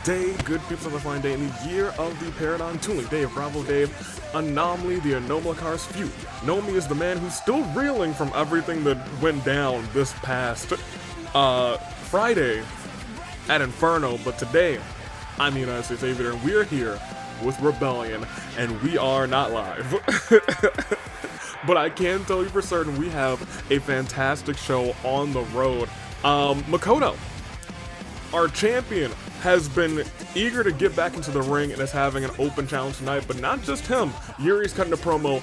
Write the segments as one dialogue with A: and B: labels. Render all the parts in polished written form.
A: day, good people of the fine day, in the year of the Paradigm Tooling. Dave, Bravo Dave, Anomaly, the Anomaly Cars feud. Nomi is the man who's still reeling from everything that went down this past Friday at Inferno, but today, I'm the United States Aviator, and we're here with Rebellion, and we are not live. But I can tell you for certain we have a fantastic show on the road. Makoto, our champion, has been eager to get back into the ring and is having an open challenge tonight, but not just him. Yuri's cutting a promo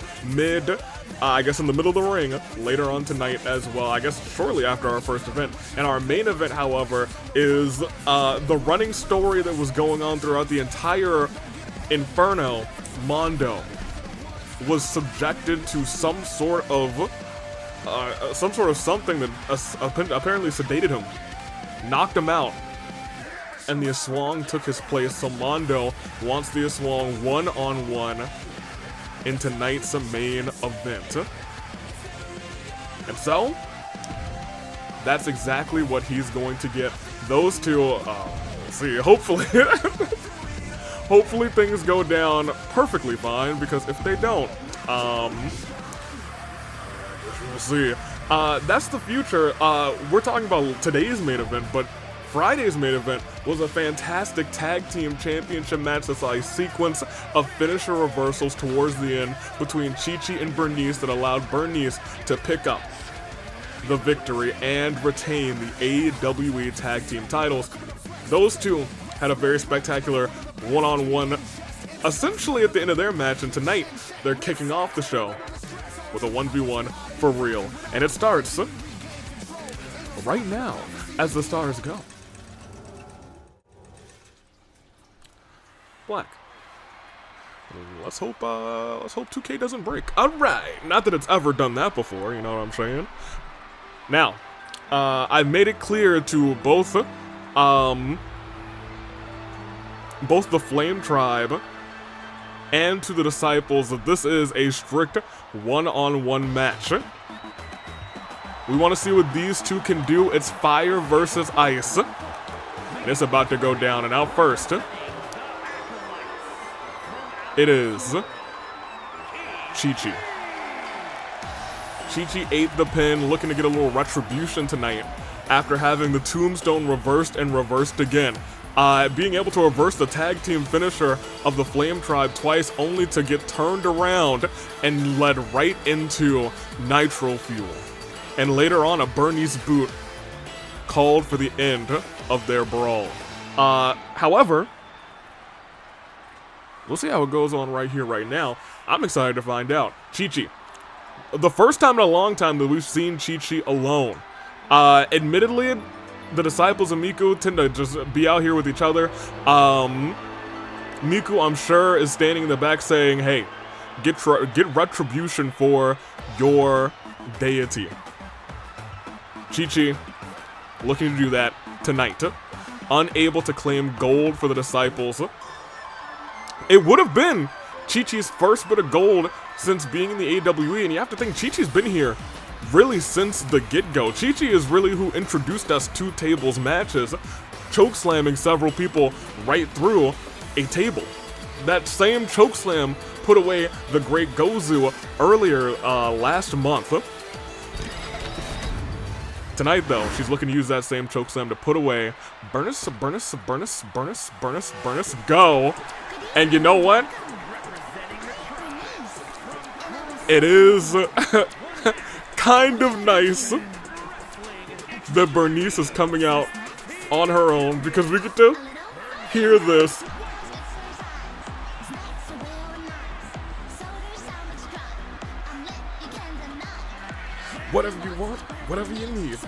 A: I guess in the middle of the ring later on tonight as well, I guess shortly after our first event. And our main event, however, is the running story that was going on throughout the entire Inferno. Mondo was subjected to some sort of something that apparently sedated him, knocked him out, and the Aswang took his place. So Mondo wants the Aswang one-on-one in tonight's main event. And so, that's exactly what he's going to get. Those two, let's see, hopefully, hopefully things go down perfectly fine, because if they don't, we'll see. That's the future. We're talking about today's main event, but Friday's main event was a fantastic tag team championship match that saw a sequence of finisher reversals towards the end between Qiqi and Burnice that allowed Burnice to pick up the victory and retain the AWE tag team titles. Those two had a very spectacular one-on-one essentially at the end of their match, and tonight they're kicking off the show with a 1v1 for real. And it starts right now as the stars go. Black. Let's hope 2K doesn't break. Alright, not that it's ever done that before, you know what I'm saying? Now, I've made it clear to both the Flame Tribe and to the Disciples that this is a strict one-on-one match. We want to see what these two can do. It's fire versus ice, and it's about to go down. And out first, it is Qiqi. Qiqi ate the pin, looking to get a little retribution tonight after having the tombstone reversed and reversed again. Being able to reverse the tag team finisher of the Flame Tribe twice, only to get turned around and led right into Nitro Fuel. And later on, a Burnice boot called for the end of their brawl. However, we'll see how it goes on right here, right now. I'm excited to find out. Qiqi. The first time in a long time that we've seen Qiqi alone. Admittedly, the Disciples and Miku tend to just be out here with each other. Miku, I'm sure, is standing in the back saying, hey, get retribution for your deity. Qiqi looking to do that tonight. Unable to claim gold for the Disciples. It would have been Qiqi's first bit of gold since being in the AWE, and you have to think Qiqi's been here really since the get-go. Qiqi is really who introduced us to tables matches, chokeslamming several people right through a table. That same chokeslam put away the great Gozu earlier last month. Tonight, though, she's looking to use that same chokeslam to put away Burnice, go. And you know what? It is kind of nice that Burnice is coming out on her own, because we get to hear this. Whatever you want, whatever you need.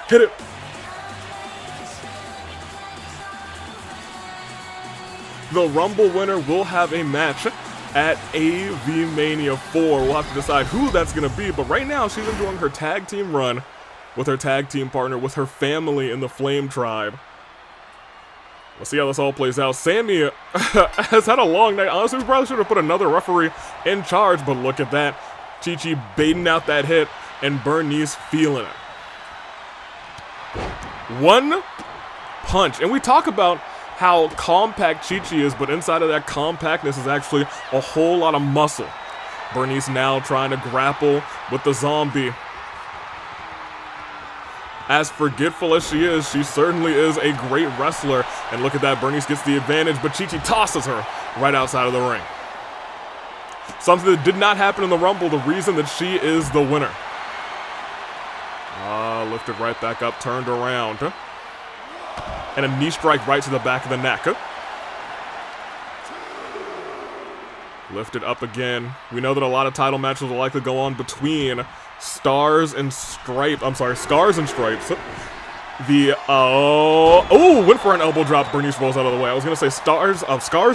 A: Hit it. The Rumble winner will have a match at AV Mania 4. We'll have to decide who that's going to be, but right now she's enjoying her tag team run with her tag team partner, with her family in the Flame Tribe. We'll see how this all plays out. Sammy has had a long night. Honestly, we probably should have put another referee in charge, but look at that. Qiqi baiting out that hit, and Burnice feeling it. One punch. And we talk about how compact Qiqi is, but inside of that compactness is actually a whole lot of muscle. Burnice now trying to grapple with the zombie. As forgetful as she certainly is a great wrestler. And look at that, Burnice gets the advantage, but Qiqi tosses her right outside of the ring. Something that did not happen in the Rumble, the reason that she is the winner. Lifted right back up, turned around. And a knee strike right to the back of the neck. Lifted up again. We know that a lot of title matches will likely go on between Stars and Stripes. The, went for an elbow drop. Burnice rolls out of the way. I was going to say Scars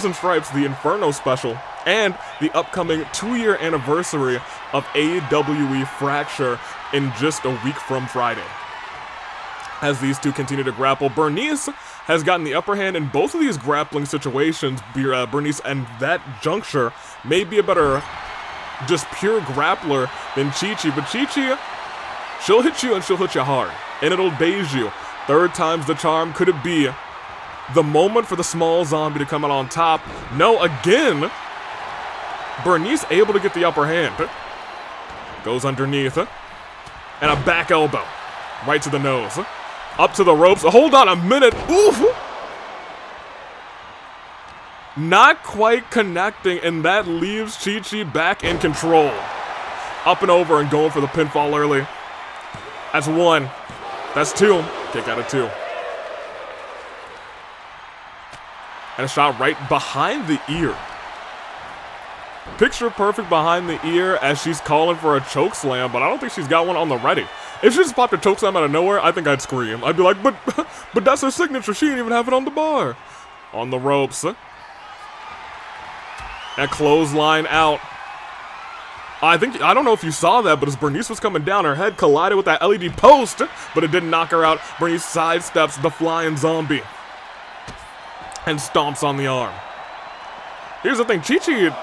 A: and Stripes, the Inferno special, and the upcoming 2-year anniversary of AWE Fracture in just a week from Friday. As these two continue to grapple, Burnice has gotten the upper hand in both of these grappling situations. Burnice, and that juncture, may be a better just pure grappler than Qiqi, but Qiqi, she'll hit you and she'll hit you hard, and it'll daze you. Third time's the charm. Could it be the moment for the small zombie to come out on top? No, again, Burnice able to get the upper hand. Goes underneath, and a back elbow right to the nose. Up to the ropes. Hold on a minute. Oof! Not quite connecting, and that leaves Qiqi back in control. Up and over and going for the pinfall early. That's 1. That's 2. Kick out of 2. And a shot right behind the ear. Picture perfect behind the ear as she's calling for a choke slam, but I don't think she's got one on the ready. If she just popped a choke slam out of nowhere, I think I'd scream. I'd be like, but that's her signature. She didn't even have it on the bar. On the ropes. And clothesline out. I don't know if you saw that, but as Burnice was coming down, her head collided with that LED post, but it didn't knock her out. Burnice sidesteps the flying zombie and stomps on the arm. Here's the thing, Qiqi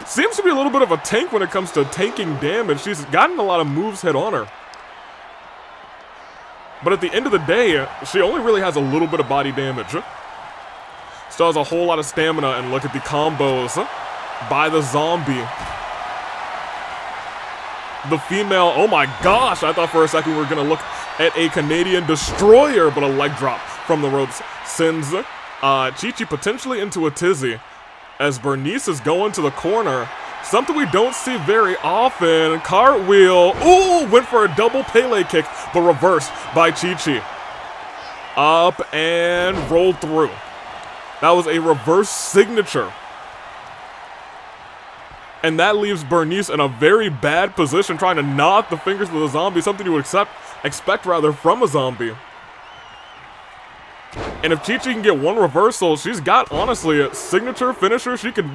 A: seems to be a little bit of a tank when it comes to tanking damage. She's gotten a lot of moves hit on her. But at the end of the day, she only really has a little bit of body damage. Still has a whole lot of stamina, and look at the combos by the zombie. The female, oh my gosh, I thought for a second we were going to look at a Canadian destroyer, but a leg drop from the ropes sends Qiqi potentially into a tizzy. As Burnice is going to the corner, something we don't see very often. Cartwheel. Ooh, went for a double Pele kick, but reversed by Qiqi. Up and rolled through. That was a reverse signature. And that leaves Burnice in a very bad position, trying to gnaw at the fingers of the zombie, something you would expect from a zombie. And if Qiqi can get one reversal, she's got, honestly, a signature finisher. She could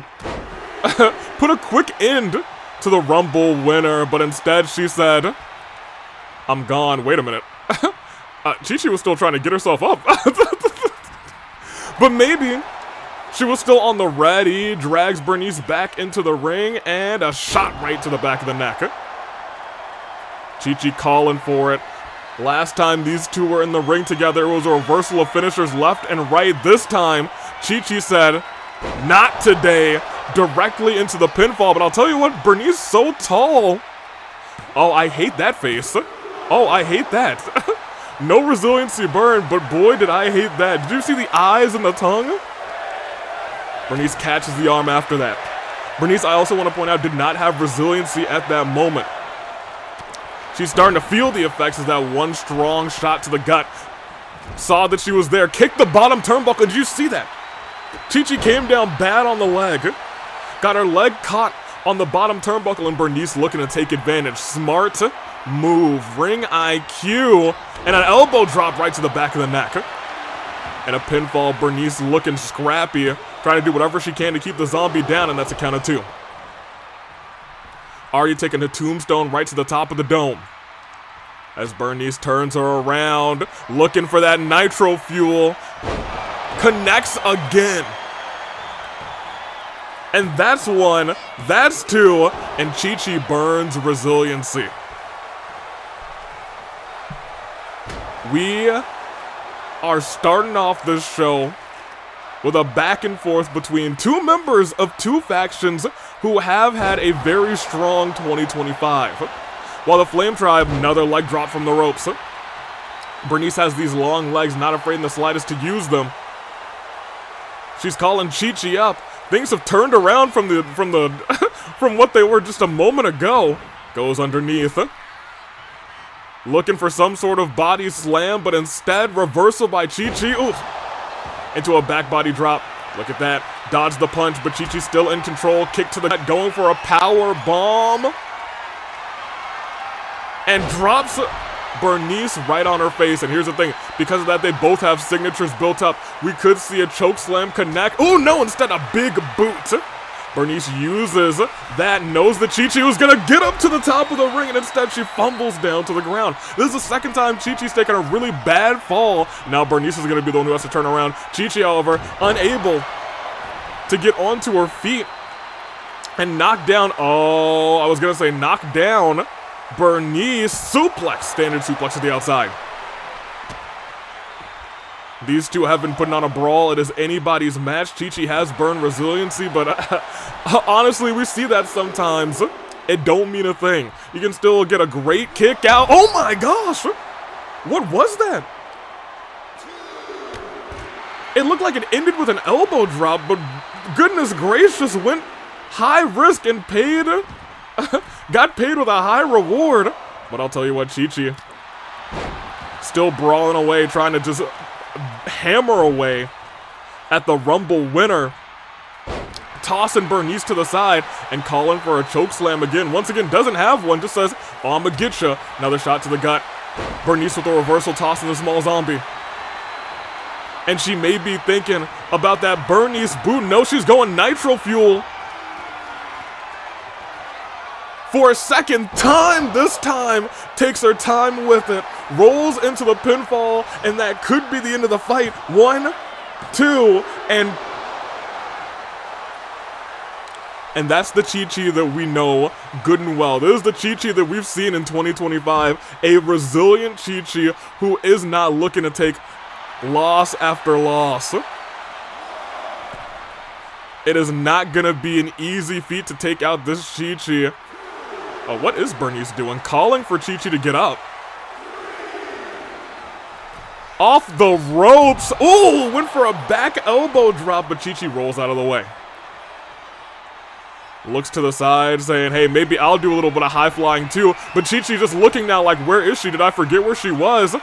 A: put a quick end to the Rumble winner, but instead she said, I'm gone. Wait a minute. Qiqi was still trying to get herself up. But maybe she was still on the ready. Drags Burnice back into the ring, and a shot right to the back of the neck. Qiqi calling for it. Last time these two were in the ring together, it was a reversal of finishers left and right. This time, Qiqi said, not today, directly into the pinfall. But I'll tell you what, Burnice so tall. Oh, I hate that face. Oh, I hate that. No resiliency burn, but boy, did I hate that. Did you see the eyes and the tongue? Burnice catches the arm after that. Burnice, I also want to point out, did not have resiliency at that moment. She's starting to feel the effects of that one strong shot to the gut. Saw that she was there. Kicked the bottom turnbuckle. Did you see that? Qiqi came down bad on the leg. Got her leg caught on the bottom turnbuckle, and Burnice looking to take advantage. Smart move. Ring IQ. And an elbow drop right to the back of the neck. And a pinfall. Burnice looking scrappy. Trying to do whatever she can to keep the zombie down, and that's a count of 2. Arya taking the tombstone right to the top of the dome. As Burnice turns her around, looking for that nitro fuel. Connects again. And that's 1, that's 2, and Qiqi burns resiliency. We are starting off this show with a back and forth between two members of two factions who have had a very strong 2025. While the Flame Tribe, another leg drop from the ropes. Burnice has these long legs, not afraid in the slightest to use them. She's calling Qiqi up. Things have turned around from from what they were just a moment ago. Goes underneath. Looking for some sort of body slam, but instead reversal by Qiqi. Oof. Into a back body drop. Look at that. Dodged the punch, but Qiqi's still in control. Kick to the net, going for a power bomb. And drops Burnice right on her face. And here's the thing, because of that, they both have signatures built up. We could see a choke slam connect. Oh no, instead a big boot. Burnice uses that, knows that Qiqi was gonna get up to the top of the ring, and instead she fumbles down to the ground. This is the second time Qiqi's taken a really bad fall. Now Burnice is gonna be the one who has to turn around. Qiqi, however, unable to get onto her feet and knock down, knock down Burnice. Suplex, standard suplex to the outside. These two have been putting on a brawl. It is anybody's match. Qiqi has burned resiliency, but honestly, we see that sometimes. It don't mean a thing. You can still get a great kick out. Oh my gosh! What was that? It looked like it ended with an elbow drop, but goodness gracious, went high risk and paid. Got paid with a high reward. But I'll tell you what, Qiqi still brawling away, trying to just hammer away at the Rumble winner. Tossing Burnice to the side and calling for a choke slam again. Once again, doesn't have one, just says, oh, I'ma get ya. Another shot to the gut. Burnice with a reversal, tossing the small zombie. And she may be thinking about that Burnice boot. No, she's going nitro fuel. For a second time, this time, takes her time with it, rolls into the pinfall, and that could be the end of the fight. 1, 2, and that's the Qiqi that we know good and well. This is the Qiqi that we've seen in 2025, a resilient Qiqi who is not looking to take loss after loss. It is not gonna be an easy feat to take out this Qiqi. Oh, what is Burnice doing? Calling for Qiqi to get up. Off the ropes. Ooh, went for a back elbow drop, but Qiqi rolls out of the way. Looks to the side, saying, hey, maybe I'll do a little bit of high flying too. But Qiqi just looking now like, where is she? Did I forget where she was?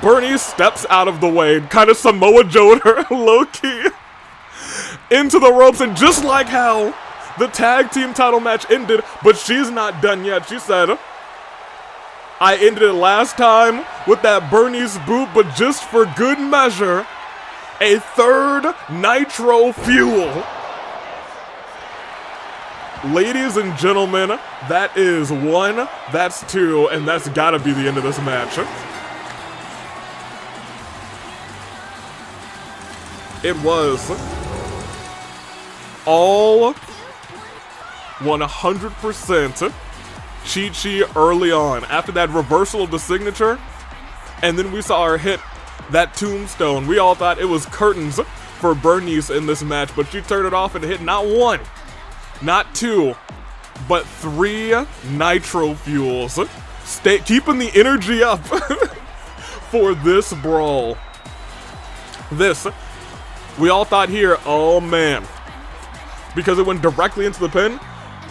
A: Burnice steps out of the way, kind of Samoa Joe'd her, low-key, into the ropes, and just like how the tag team title match ended, but she's not done yet. She said, I ended it last time with that Burnice boot, but just for good measure, a third nitro fuel. Ladies and gentlemen, that is 1, that's 2, and that's gotta be the end of this match. It was all 100% Qiqi early on. After that reversal of the signature, and then we saw her hit that tombstone. We all thought it was curtains for Burnice in this match, but she turned it off and hit not 1, not 2, but 3 nitro fuels. Keeping the energy up for this brawl. This, we all thought here, oh man, because it went directly into the pin.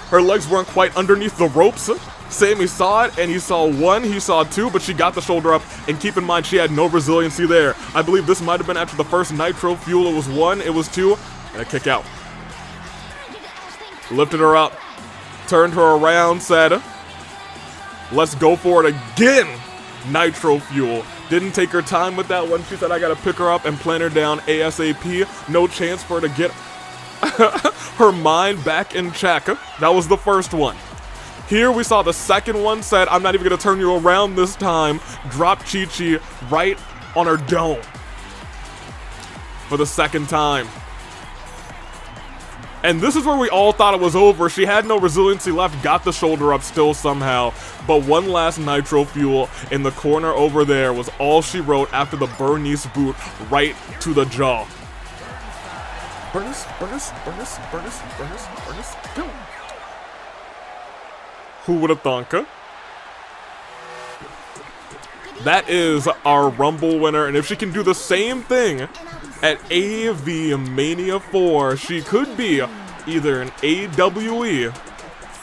A: Her legs weren't quite underneath the ropes. Sammy saw it, and he saw 1, he saw 2, but she got the shoulder up, and keep in mind, she had no resiliency there. I believe this might have been after the first nitro fuel. It was 1, it was 2, and a kick out. Lifted her up, turned her around, said, let's go for it again. Nitro fuel. Didn't take her time with that one. She said, I gotta pick her up and plant her down ASAP. No chance for her to get her mind back in check. That was the first one. Here we saw the second one, said, I'm not even gonna turn you around this time. Drop Qiqi right on her dome for the second time. And this is where we all thought it was over. She had no resiliency left, got the shoulder up still somehow. But one last nitro fuel in the corner over there was all she wrote after the Burnice boot right to the jaw. Burnice, Burnice, Burnice, Burnice, Burnice, Burnice, go. Who would have thunk? That is our Rumble winner, and if she can do the same thing at AV Mania 4, she could be either an AWE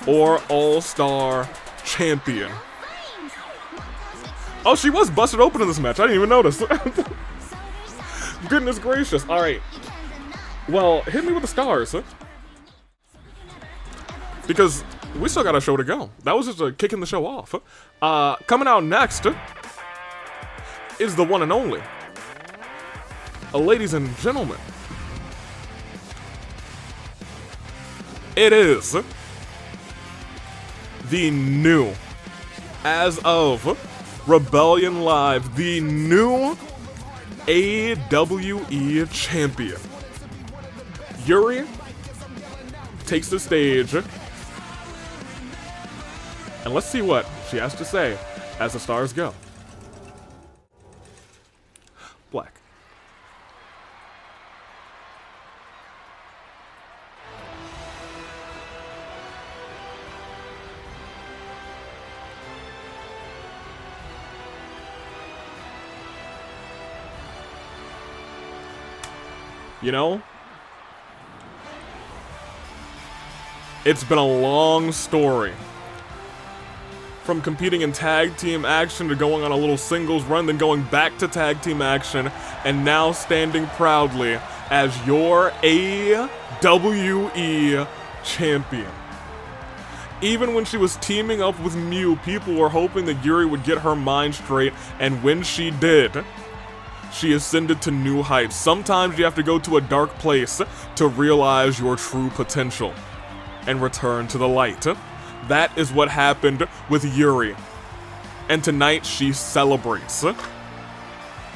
A: or All-Star Champion. Oh, she was busted open in this match. I didn't even notice. Goodness gracious. All right. Well, hit me with the stars. Because we still got a show to go. That was just a kicking the show off. Coming out next is the one and only. Ladies and gentlemen, it is the new, as of Rebellion Live, the new AWE champion. Yuri takes the stage, and let's see what she has to say as the stars go. Black. You know, it's been a long story. From competing in tag team action to going on a little singles run, then going back to tag team action, and now standing proudly as your AWE champion. Even when she was teaming up with Mew, people were hoping that Yuri would get her mind straight, and when she did, she ascended to new heights. Sometimes you have to go to a dark place to realize your true potential and return to the light. That is what happened with Yuri. And tonight she celebrates.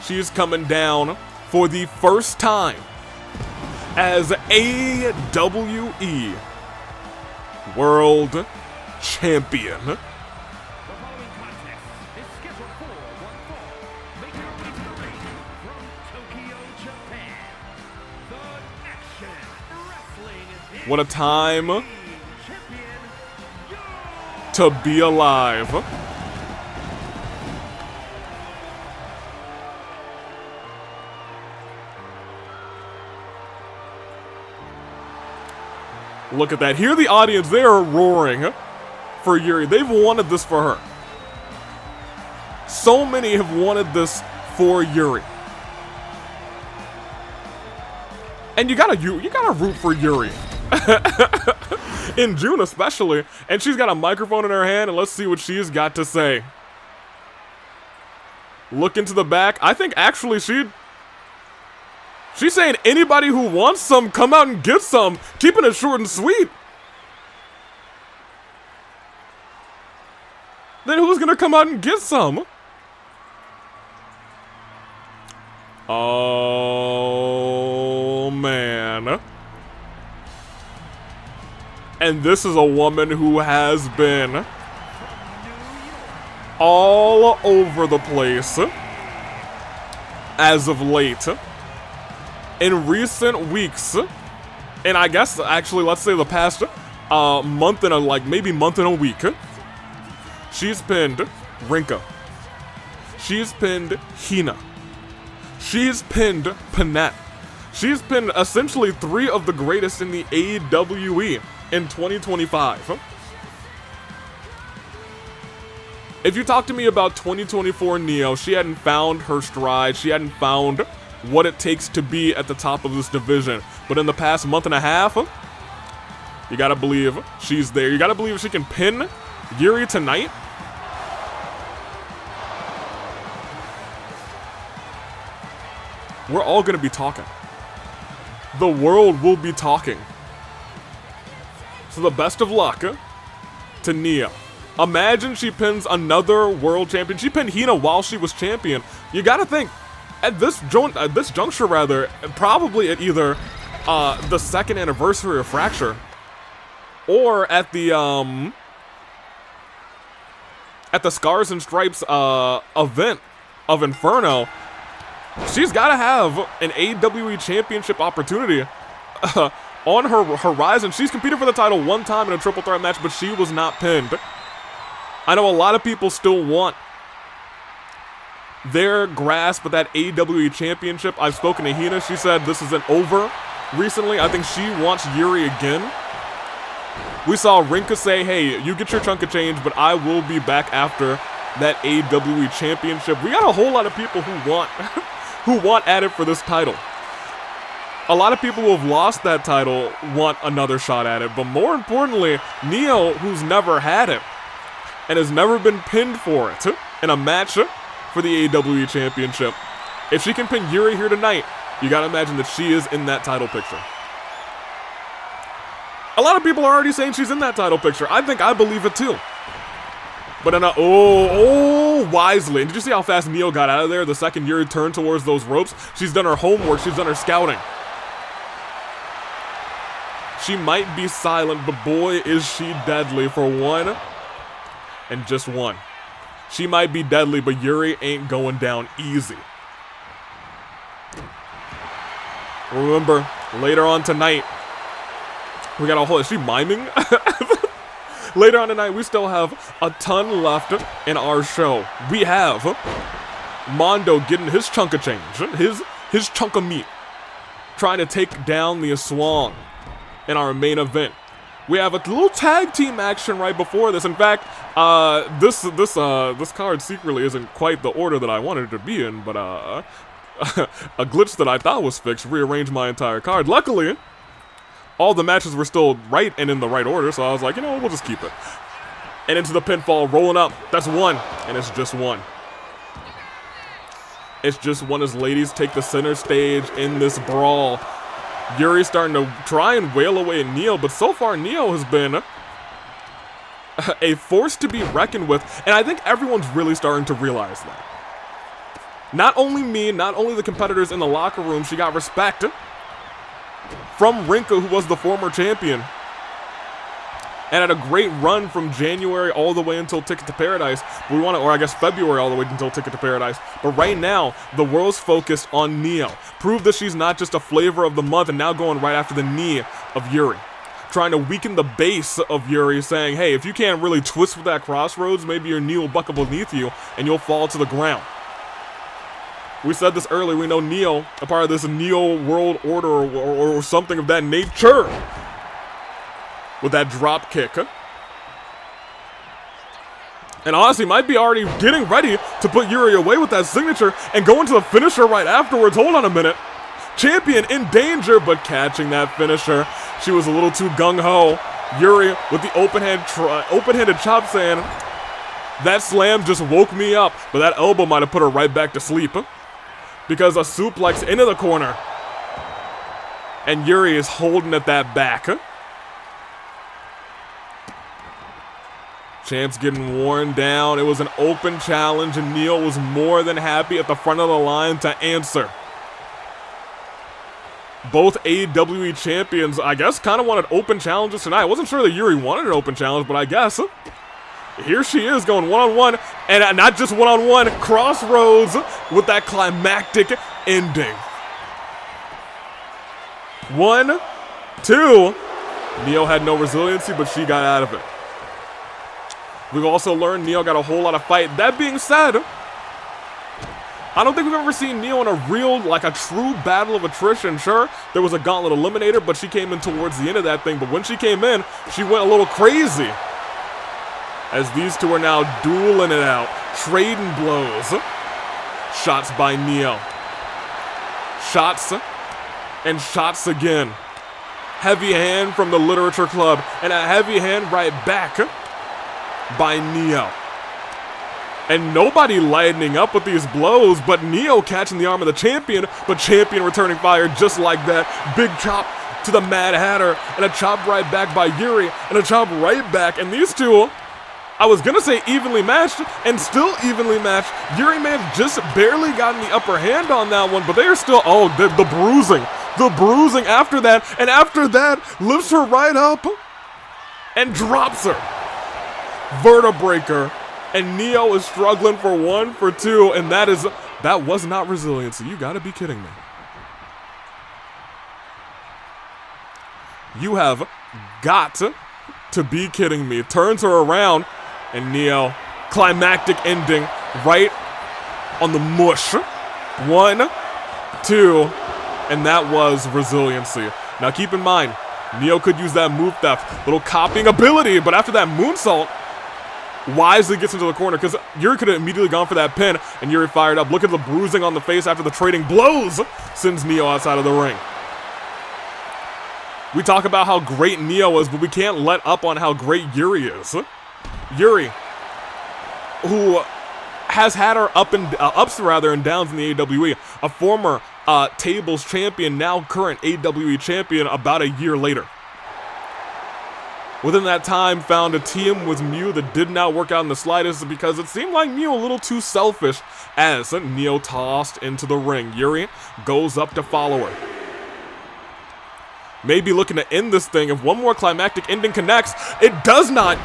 A: She is coming down for the first time as AWE World Champion. What a time to be alive. Look at that. Hear the audience. They are roaring for Yuri. They've wanted this for her. So many have wanted this for Yuri. And you gotta root for Yuri. In June especially, and she's got a microphone in her hand, and let's see what she's got to say. Look into the back. I think actually she's saying anybody who wants some, come out and get some, keeping it short and sweet. Then who's gonna come out and get some? Oh man. And this is a woman who has been all over the place as of late. In recent weeks, and I guess actually let's say the past month and maybe month and a week, she's pinned Rinka. She's pinned Hina. She's pinned Panette. She's pinned essentially 3 of the greatest in the AWE. In 2025. If you talk to me about 2024 Neo, she hadn't found her stride. She hadn't found what it takes to be at the top of this division. But in the past month and a half, you gotta believe she's there. You gotta believe she can pin Yuri tonight. We're all gonna be talking. The world will be talking. So the best of luck to Nia. Imagine she pins another world champion. She pinned Hina while she was champion. You gotta think, at this juncture rather, probably at either the 2nd anniversary of Fracture, or at the Scars and Stripes event of Inferno, she's got to have an AWE Championship opportunity on her horizon. She's competed for the title one time in a triple threat match, but she was not pinned. I know a lot of people still want their grasp of that AWE Championship. I've spoken to Hina. She said this isn't over recently. I think she wants Yuri again. We saw Rinka say, hey, you get your chunk of change, but I will be back after that AWE Championship. We got a whole lot of people who want at it for this title. A lot of people who have lost that title want another shot at it, but more importantly, Neo, who's never had it and has never been pinned for it in a match for the AWE Championship. If she can pin Yuri here tonight, you gotta imagine that she is in that title picture. A lot of people are already saying she's in that title picture. I believe it too. But then, wisely. And did you see how fast Neo got out of there the second Yuri turned towards those ropes? She's done her homework, she's done her scouting. She might be silent, but boy, is she deadly for one and just one. She might be deadly, but Yuri ain't going down easy. Remember, later on tonight, we got a whole... Is she miming? Later on tonight, we still have a ton left in our show. We have Mondo getting his chunk of change, his chunk of meat, trying to take down the Aswang in our main event. We have a little tag team action right before this. In fact, this card secretly isn't quite the order that I wanted it to be in, but a glitch that I thought was fixed rearranged my entire card. Luckily, all the matches were still right and in the right order, so I was like, you know what, we'll just keep it. And into the pinfall, rolling up. That's one, and it's just one. It's just one as ladies take the center stage in this brawl. Yuri's starting to try and wail away at Neo, but so far Neo has been a force to be reckoned with, and I think everyone's really starting to realize that. Not only me, not only the competitors in the locker room, she got respect from Rinka, who was the former champion, and had a great run from January all the way until Ticket to Paradise. We want to, or I guess February all the way until Ticket to Paradise. But right now, the world's focused on Neo. Prove that she's not just a flavor of the month and now going right after the knee of Yuri. Trying to weaken the base of Yuri, saying, hey, if you can't really twist with that crossroads, maybe your knee will buckle beneath you and you'll fall to the ground. We said this earlier, we know Neo, a part of this Neo world order or something of that nature. With that drop kick. And honestly, might be already getting ready to put Yuri away with that signature and go into the finisher right afterwards. Hold on a minute. Champion in danger, but catching that finisher. She was a little too gung-ho. Yuri with the open-handed chop, saying, that slam just woke me up, but that elbow might have put her right back to sleep. Because a suplex into the corner. And Yuri is holding at that back. Champ's getting worn down. It was an open challenge, and Neo was more than happy at the front of the line to answer. Both AWE champions, I guess, kind of wanted open challenges tonight. I wasn't sure that Yuri wanted an open challenge, but I guess here she is going one-on-one, and not just one-on-one, crossroads with that climactic ending. 1, 2. Neo had no resiliency, but she got out of it. We've also learned Neo got a whole lot of fight. That being said, I don't think we've ever seen Neo in a real, like a true battle of attrition. Sure, there was a gauntlet eliminator, but she came in towards the end of that thing. But when she came in, she went a little crazy. As these two are now dueling it out, trading blows. Shots by Neo. Shots and shots again. Heavy hand from the Literature Club, and a heavy hand right back by Neo. And nobody lightening up with these blows, but Neo catching the arm of the champion, but champion returning fire just like that. Big chop to the Mad Hatter, and a chop right back by Yuri, and a chop right back. And these two, I was gonna say evenly matched, and still evenly matched. Yuri may have just barely gotten the upper hand on that one, but they are still, the bruising the bruising after that, and after that, lifts her right up and drops her. Vertebreaker, and Neo is struggling for 1, for 2, and that was not resiliency. You gotta be kidding me. You have got to be kidding me. Turns her around, and Neo, climactic ending right on the mush. 1, 2, and that was resiliency. Now keep in mind, Neo could use that move theft, little copying ability, but after that moonsault, wisely gets into the corner, because Yuri could have immediately gone for that pin, and Yuri fired up. Look at the bruising on the face after the trading blows, sends Neo outside of the ring. We talk about how great Neo is, but we can't let up on how great Yuri is. Yuri, who has had her ups and downs in the AWE, a former tables champion, now current AWE champion about a year later. Within that time, found a team with Mew that did not work out in the slightest because it seemed like Mew a little too selfish as Neo tossed into the ring. Yuri goes up to follow her. Maybe looking to end this thing. If one more climactic ending connects, it does not.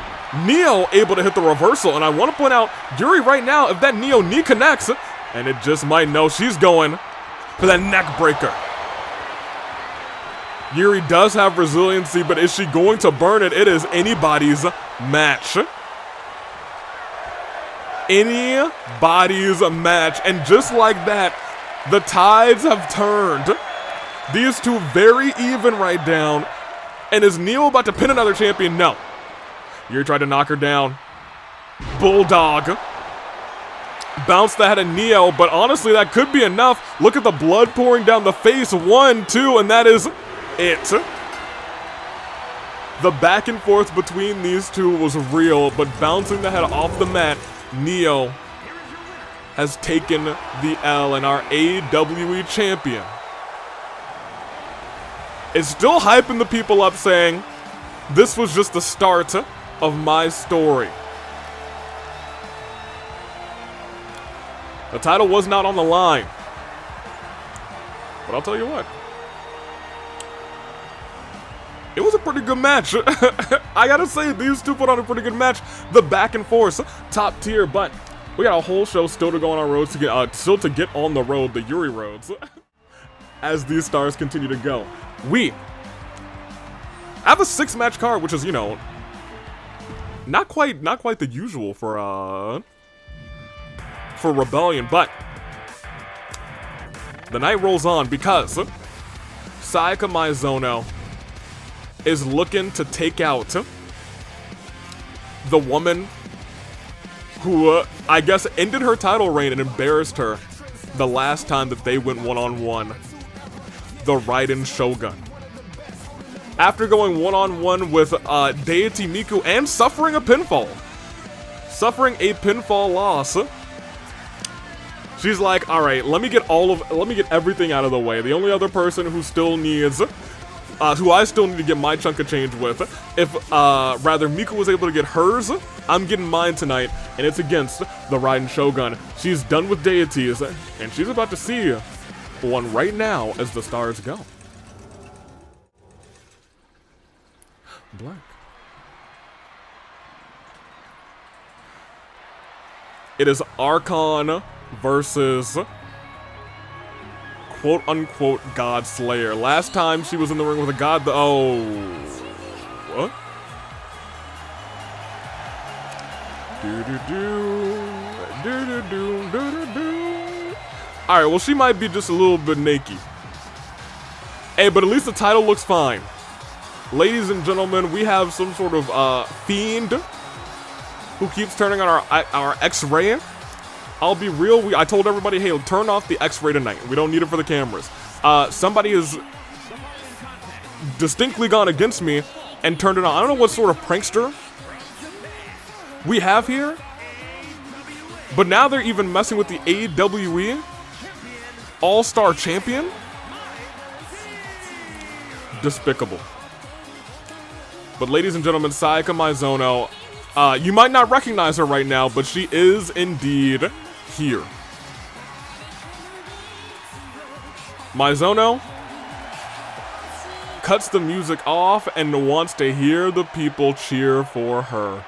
A: Neo able to hit the reversal, and I want to point out, Yuri right now, if that Neo knee connects, and it just might know, she's going for that neck breaker. Yuri does have resiliency, but is she going to burn it? It is anybody's match. Anybody's match, and just like that, the tides have turned. These two very even right down, and is Neo about to pin another champion? No. Yuri tried to knock her down. Bulldog. Bounced the head of Neo, but honestly, that could be enough. Look at the blood pouring down the face. 1, 2, and that is it. The back and forth between these two was real, but bouncing the head off the mat, Neo has taken the L, and our AWE champion is still hyping the people up, saying, this was just the start of my story. The title was not on the line, but I'll tell you what, it was a pretty good match. I gotta say, these two put on a pretty good match. The back and forth, top tier, but we got a whole show still to go on our roads to get, still to get on the road, the Yuri roads, as these stars continue to go. We have a 6-match card, which is, you know, not quite the usual for Rebellion, but the night rolls on because Sayaka Maizono is looking to take out the woman who, I guess, ended her title reign and embarrassed her the last time that they went one-on-one, the Raiden Shogun. After going one-on-one with Deity Miku and suffering a pinfall loss, she's like, all right, let me get everything out of the way. The only other person who still needs, who I still need to get my chunk of change with, if rather Miku was able to get hers, I'm getting mine tonight, and it's against the Raiden Shogun. She's done with deities, and she's about to see one right now as the stars go. Black. It is Archon versus quote-unquote God Slayer. Last time she was in the ring with a god, oh, what? Alright, well, she might be just a little bit naked. Hey, but at least the title looks fine. Ladies and gentlemen, we have some sort of fiend who keeps turning on our X-ray. I'll be real, I told everybody, hey, turn off the X-ray tonight. We don't need it for the cameras. Somebody has distinctly gone against me and turned it on. I don't know what sort of prankster we have here, but now they're even messing with the AWE All-Star Champion? Despicable. But ladies and gentlemen, Sayaka Maizono, you might not recognize her right now, but she is indeed here. Maizono, cuts the music off and wants to hear the people cheer for her.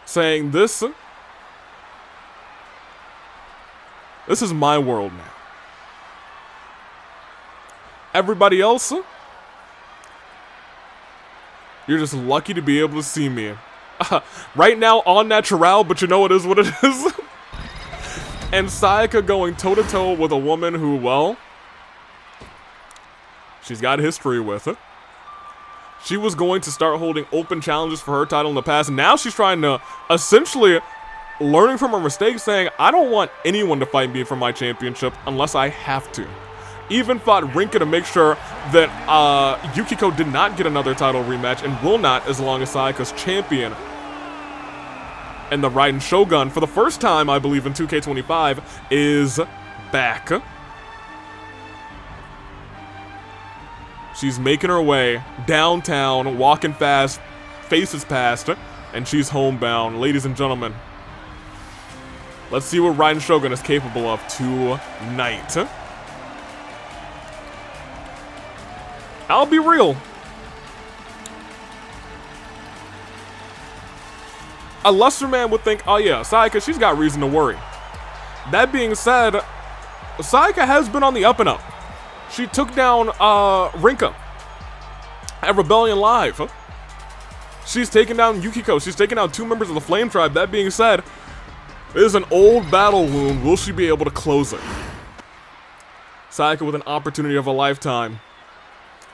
A: Saying this is my world now. Everybody else, you're just lucky to be able to see me. Right now, on natural, but you know it is what it is. And Sayaka going toe-to-toe with a woman who, well, she's got history with it. She was going to start holding open challenges for her title in the past. Now she's trying to, essentially, learning from her mistakes, saying, I don't want anyone to fight me for my championship unless I have to. Even fought Rinka to make sure that Yukiko did not get another title rematch and will not as long as Sayaka's champion. And the Raiden Shogun, for the first time, I believe, in 2K25, is back. She's making her way downtown, walking fast, faces past, and she's homebound. Ladies and gentlemen, let's see what Raiden Shogun is capable of tonight. I'll be real. A lesser man would think, oh yeah, Sayaka, she's got reason to worry. That being said, Sayaka has been on the up and up. She took down Rinka at Rebellion Live. She's taken down Yukiko. She's taken down 2 members of the Flame Tribe. That being said, it is an old battle wound. Will she be able to close it? Sayaka with an opportunity of a lifetime.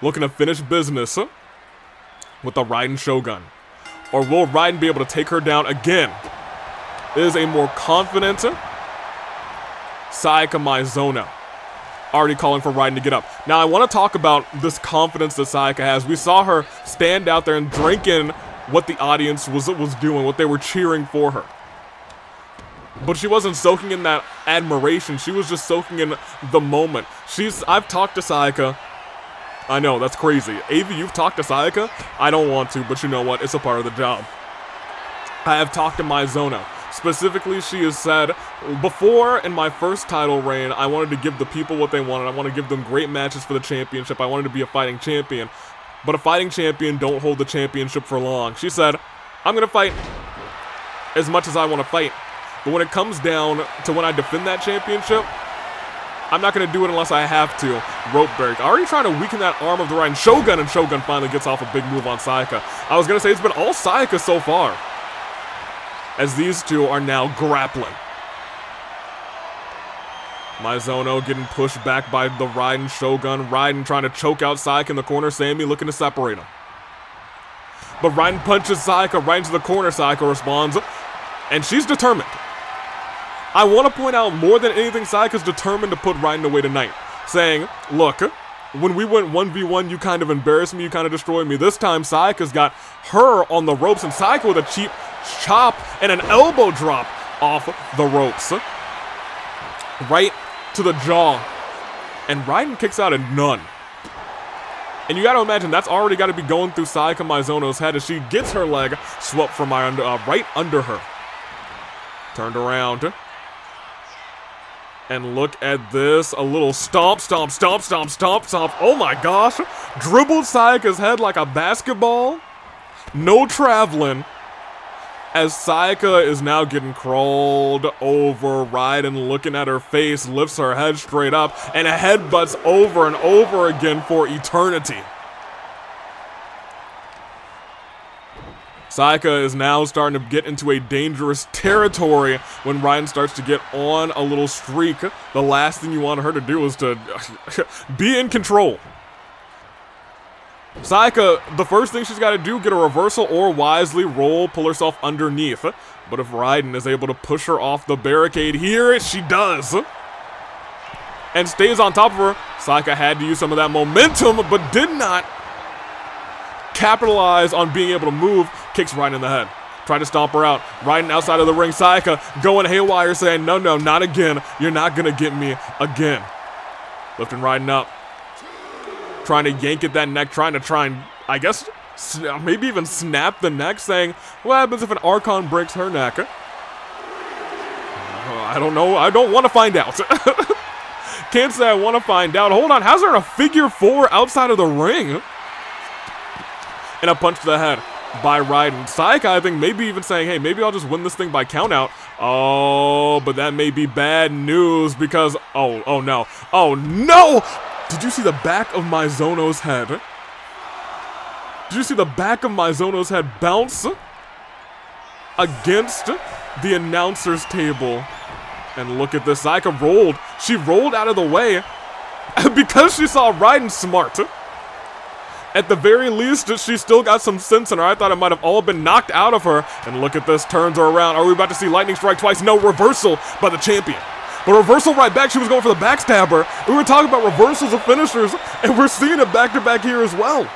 A: Looking to finish business with the Raiden Shogun. Or will Raiden be able to take her down again? It is a more confident Sayaka Maizono. Already calling for Raiden to get up. Now I want to talk about this confidence that Sayaka has. We saw her stand out there and drink in what the audience was doing, what they were cheering for her. But she wasn't soaking in that admiration. She was just soaking in the moment. I've talked to Sayaka. I know, that's crazy. Avi, you've talked to Sayaka? I don't want to, but you know what? It's a part of the job. I have talked to Maizono. Specifically, she has said, before in my first title reign, I wanted to give the people what they wanted. I want to give them great matches for the championship. I wanted to be a fighting champion. But a fighting champion don't hold the championship for long. She said, I'm going to fight as much as I want to fight. But when it comes down to when I defend that championship, I'm not going to do it unless I have to. Rope break. Already trying to weaken that arm of the Raiden Shogun, and Shogun finally gets off a big move on Sayaka. I was going to say it's been all Sayaka so far, as these two are now grappling. Maizono getting pushed back by the Raiden Shogun. Raiden trying to choke out Sayaka in the corner. Sammy looking to separate him. But Raiden punches Sayaka right into the corner. Sayaka responds, and she's determined. I want to point out, more than anything, Sayaka's determined to put Raiden away tonight. Saying, look, when we went 1v1, you kind of embarrassed me, you kind of destroyed me. This time, Sayaka's got her on the ropes, and Sayaka with a cheap chop and an elbow drop off the ropes. Right to the jaw. And Raiden kicks out at none. And you got to imagine, that's already got to be going through Sayaka Maizono's head as she gets her leg swept from right under her. Turned around. And look at this, a little stomp, stomp, stomp, stomp, stomp, stomp. Oh my gosh, dribbled Sayaka's head like a basketball. No traveling. As Sayaka is now getting crawled over, Raiden looking at her face, lifts her head straight up, and headbutts over and over again for eternity. Sayaka is now starting to get into a dangerous territory when Raiden starts to get on a little streak. The last thing you want her to do is to be in control. Sayaka, the first thing she's got to do, get a reversal or wisely roll, pull herself underneath. But if Raiden is able to push her off the barricade here, she does. And stays on top of her. Sayaka had to use some of that momentum, but did not capitalize on being able to move. Kicks Raiden in the head. Trying to stomp her out. Raiden outside of the ring. Sayaka going haywire, saying, no, no, not again. You're not going to get me again. Lifting Raiden up. Trying to yank at that neck. Trying and, I guess, maybe even snap the neck. Saying, what happens if an Archon breaks her neck? I don't know. I don't want to find out. Can't say I want to find out. Hold on, how's there a figure 4 outside of the ring? And a punch to the head by Raiden. Sayaka, I think, maybe even saying, hey, maybe I'll just win this thing by countout. Oh, but that may be bad news because, oh no. Oh no! Did you see the back of Maizono's head? Did you see the back of Maizono's head bounce against the announcer's table? And look at this, Sayaka rolled. She rolled out of the way because she saw Raiden smart. At the very least, she still got some sense in her. I thought it might have all been knocked out of her. And look at this, turns her around. Are we about to see lightning strike twice? No, reversal by the champion. But reversal right back, she was going for the backstabber. We were talking about reversals of finishers, and we're seeing it back-to-back here as well.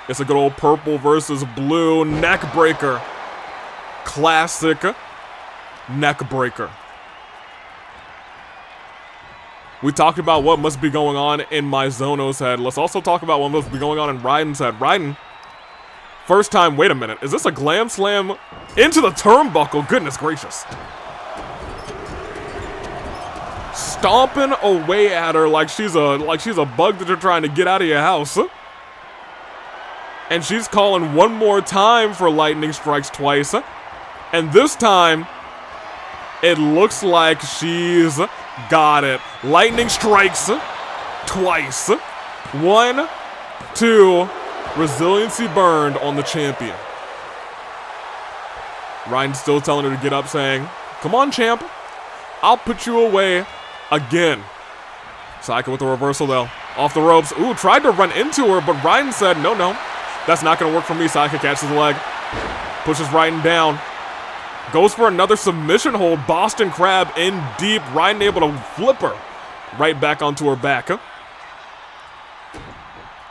A: It's a good old purple versus blue neck breaker. Classic neck breaker. We talked about what must be going on in Maizono's head. Let's also talk about what must be going on in Raiden's head. Raiden, first time, wait a minute. Is this a glam slam into the turnbuckle? Goodness gracious. Stomping away at her like she's a bug that you're trying to get out of your house. And she's calling one more time for lightning strikes twice. And this time, it looks like she's got it. Lightning strikes twice. 1, 2, resiliency burned on the champion. Raiden's still telling her to get up, saying, come on, champ. I'll put you away again. Sayaka with the reversal, though. Off the ropes. Ooh, tried to run into her, but Raiden said, no, that's not going to work for me. Sayaka catches the leg. Pushes Raiden down. Goes for another submission hold. Boston Crab in deep. Raiden able to flip her right back onto her back.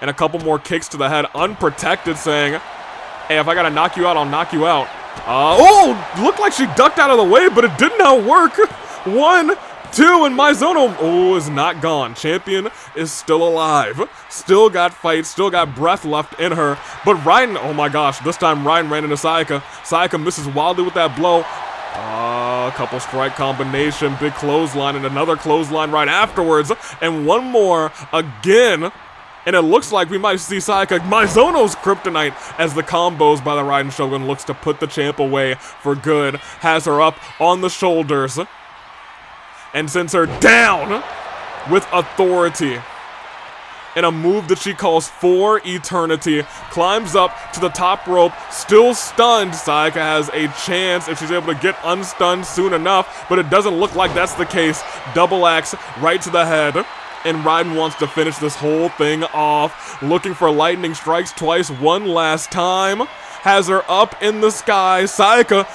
A: And a couple more kicks to the head. Unprotected, saying, hey, if I got to knock you out, I'll knock you out. Looked like she ducked out of the way, but it did not work. 1, 2, and Maizono, is not gone. Champion is still alive. Still got fight, still got breath left in her. But Raiden, oh my gosh, this time Raiden ran into Sayaka. Sayaka misses wildly with that blow. A couple strike combination, big clothesline, and another clothesline right afterwards. And one more again. And it looks like we might see Sayaka, Maizono's kryptonite, as the combos by the Raiden Shogun looks to put the champ away for good. Has her up on the shoulders and sends her down with authority in a move that she calls For Eternity. Climbs up to the top rope, still stunned. Sayaka has a chance if she's able to get unstunned soon enough, but it doesn't look like that's the case. Double axe right to the head, and Raiden wants to finish this whole thing off. Looking for lightning strikes twice one last time. Has her up in the sky. Sayaka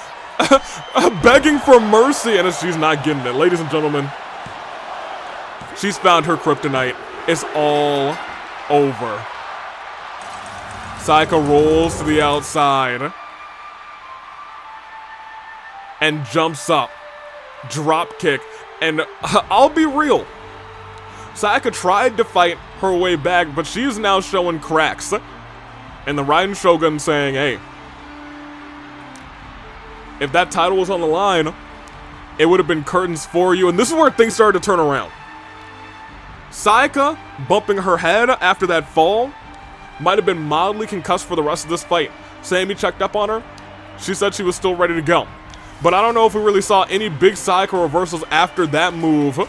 A: begging for mercy, and she's not getting it. Ladies and gentlemen, she's found her kryptonite. It's all over. Sayaka rolls to the outside and jumps up. Drop kick. And I'll be real, Sayaka tried to fight her way back, but she's now showing cracks. And the Raiden Shogun saying, hey, if that title was on the line, it would have been curtains for you. And this is where things started to turn around. Sayaka bumping her head after that fall might have been mildly concussed for the rest of this fight. Sammy checked up on her. She said she was still ready to go. But I don't know if we really saw any big Sayaka reversals after that move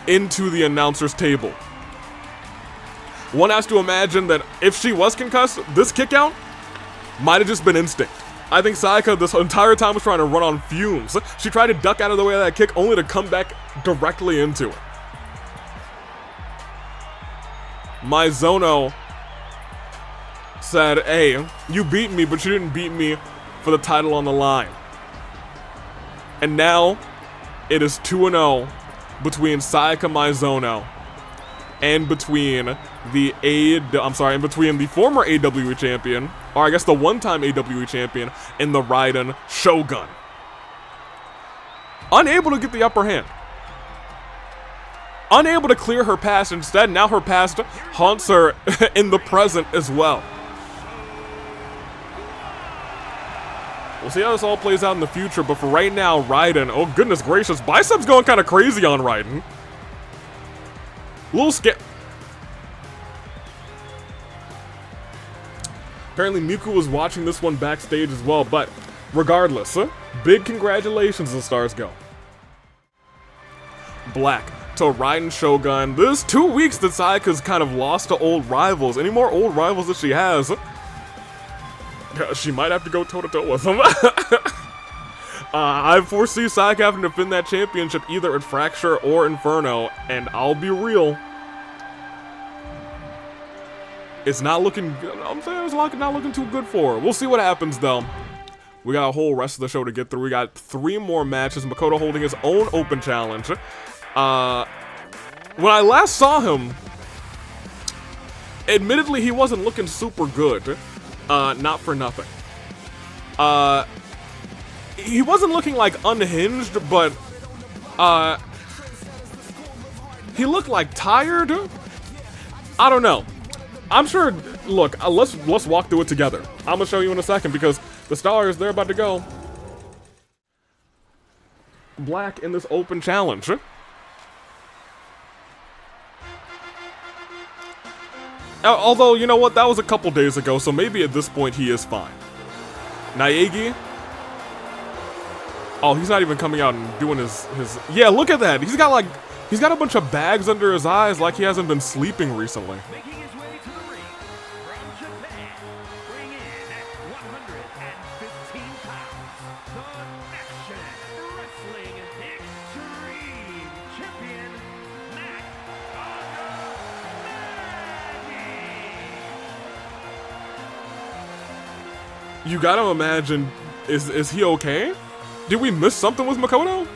A: into the announcer's table. One has to imagine that if she was concussed, this kick out might have just been instinct. I think Sayaka this entire time was trying to run on fumes. She tried to duck out of the way of that kick only to come back directly into it. Maizono said, hey, you beat me, but you didn't beat me for the title on the line. And now it is 2-0 between Sayaka Maizono and between the former AWE champion, or I guess the one-time AWE champion, and the Raiden Shogun. Unable to get the upper hand. Unable to clear her past. Instead, now her past haunts her in the present as well. We'll We'll see how this all plays out in the future, but for right now, Raiden, oh goodness gracious, Bicep's going kind of crazy on Raiden. Little skip. Apparently Miku was watching this one backstage as well, but regardless, big congratulations as stars go. Black to Raiden Shogun. This 2 weeks that Sayaka's kind of lost to old rivals. Any more old rivals that she has, she might have to go toe-to-toe with them. I foresee Sayaka having to defend that championship either at Fracture or Inferno, and I'll be real, it's not looking good. I'm saying it's not looking too good for her. We'll see what happens though. We got a whole rest of the show to get through. We got 3 more matches. Makoto holding his own open challenge. When I last saw him, admittedly he wasn't looking super good. Not for nothing. He wasn't looking like unhinged, but he looked like tired. I don't know. I'm sure. Look, let's walk through it together. I'm gonna show you in a second because the stars, they're about to go. Black in this open challenge. Although, you know what, that was a couple days ago, so maybe at this point he is fine. Naegi. Oh, he's not even coming out and doing his yeah, look at that. He's got a bunch of bags under his eyes like he hasn't been sleeping recently.
B: Making his way to the ring from Japan, weighing in at 115 pounds, the Action Wrestling Extreme Champion, Naegi.
A: You gotta imagine, is he okay? Did we miss something with Makoto?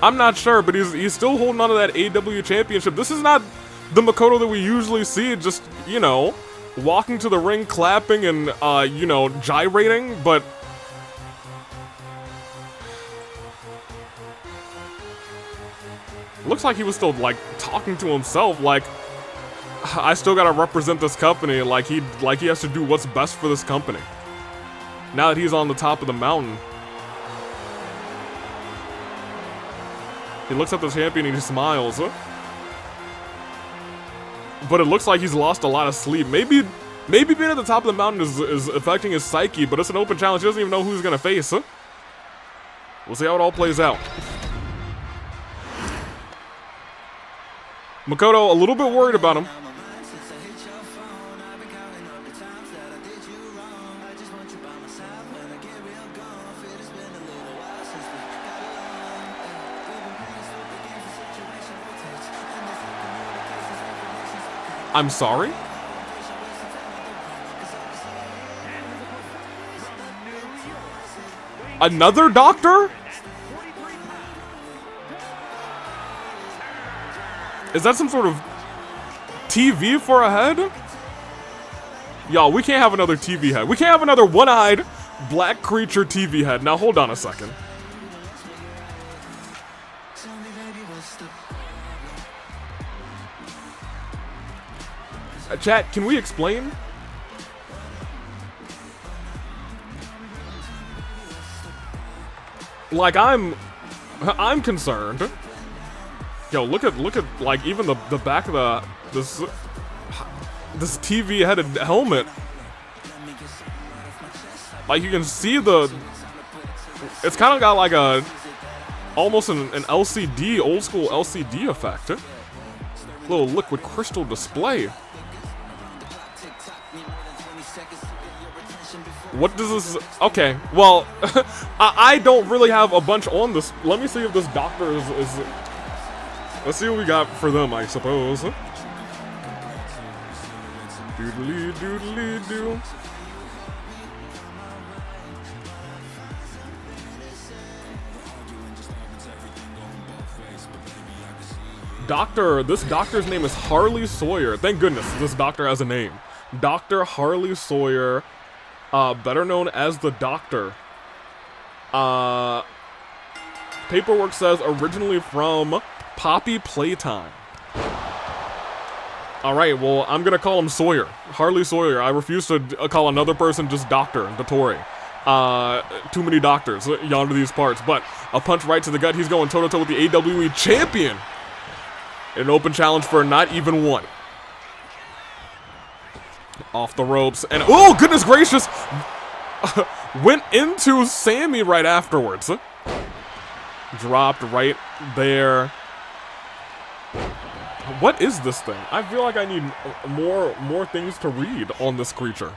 A: I'm not sure, but he's still holding on to that AW championship. This is not the Makoto that we usually see, just, you know, walking to the ring, clapping, and, you know, gyrating, but looks like he was still, like, talking to himself, like, I still gotta represent this company, like he has to do what's best for this company. Now that he's on the top of the mountain. He looks at the champion and he smiles. But it looks like he's lost a lot of sleep. Maybe being at the top of the mountain is affecting his psyche, but it's an open challenge. He doesn't even know who he's gonna face. We'll see how it all plays out. Makoto, a little bit worried about him. I'm sorry? Another doctor? Is that some sort of TV for a head? Y'all, we can't have another TV head. We can't have another one-eyed black creature TV head. Now, hold on a second. Chat, can we explain? Like, I'm concerned. Yo, look at like even the back of this TV headed helmet. Like you can see it's kind of got like almost an LCD, old school LCD effect. Little liquid crystal display. What does this? Okay, well, I don't really have a bunch on this. Let me see if this doctor is. Let's see what we got for them, I suppose. Doodly doodly doo. This doctor's name is Harley Sawyer. Thank goodness this doctor has a name. Dr. Harley Sawyer. Better known as the Doctor. Paperwork says originally from Poppy Playtime. Alright, well, I'm gonna call him Sawyer. Harley Sawyer. I refuse to call another person just Doctor, Dottore. Too many doctors yonder these parts, but a punch right to the gut. He's going toe-to-toe with the AWE champion. An open challenge for not even one. Off the ropes, and oh, goodness gracious! Went into Sammy right afterwards. Dropped right there. What is this thing? I feel like I need more things to read on this creature.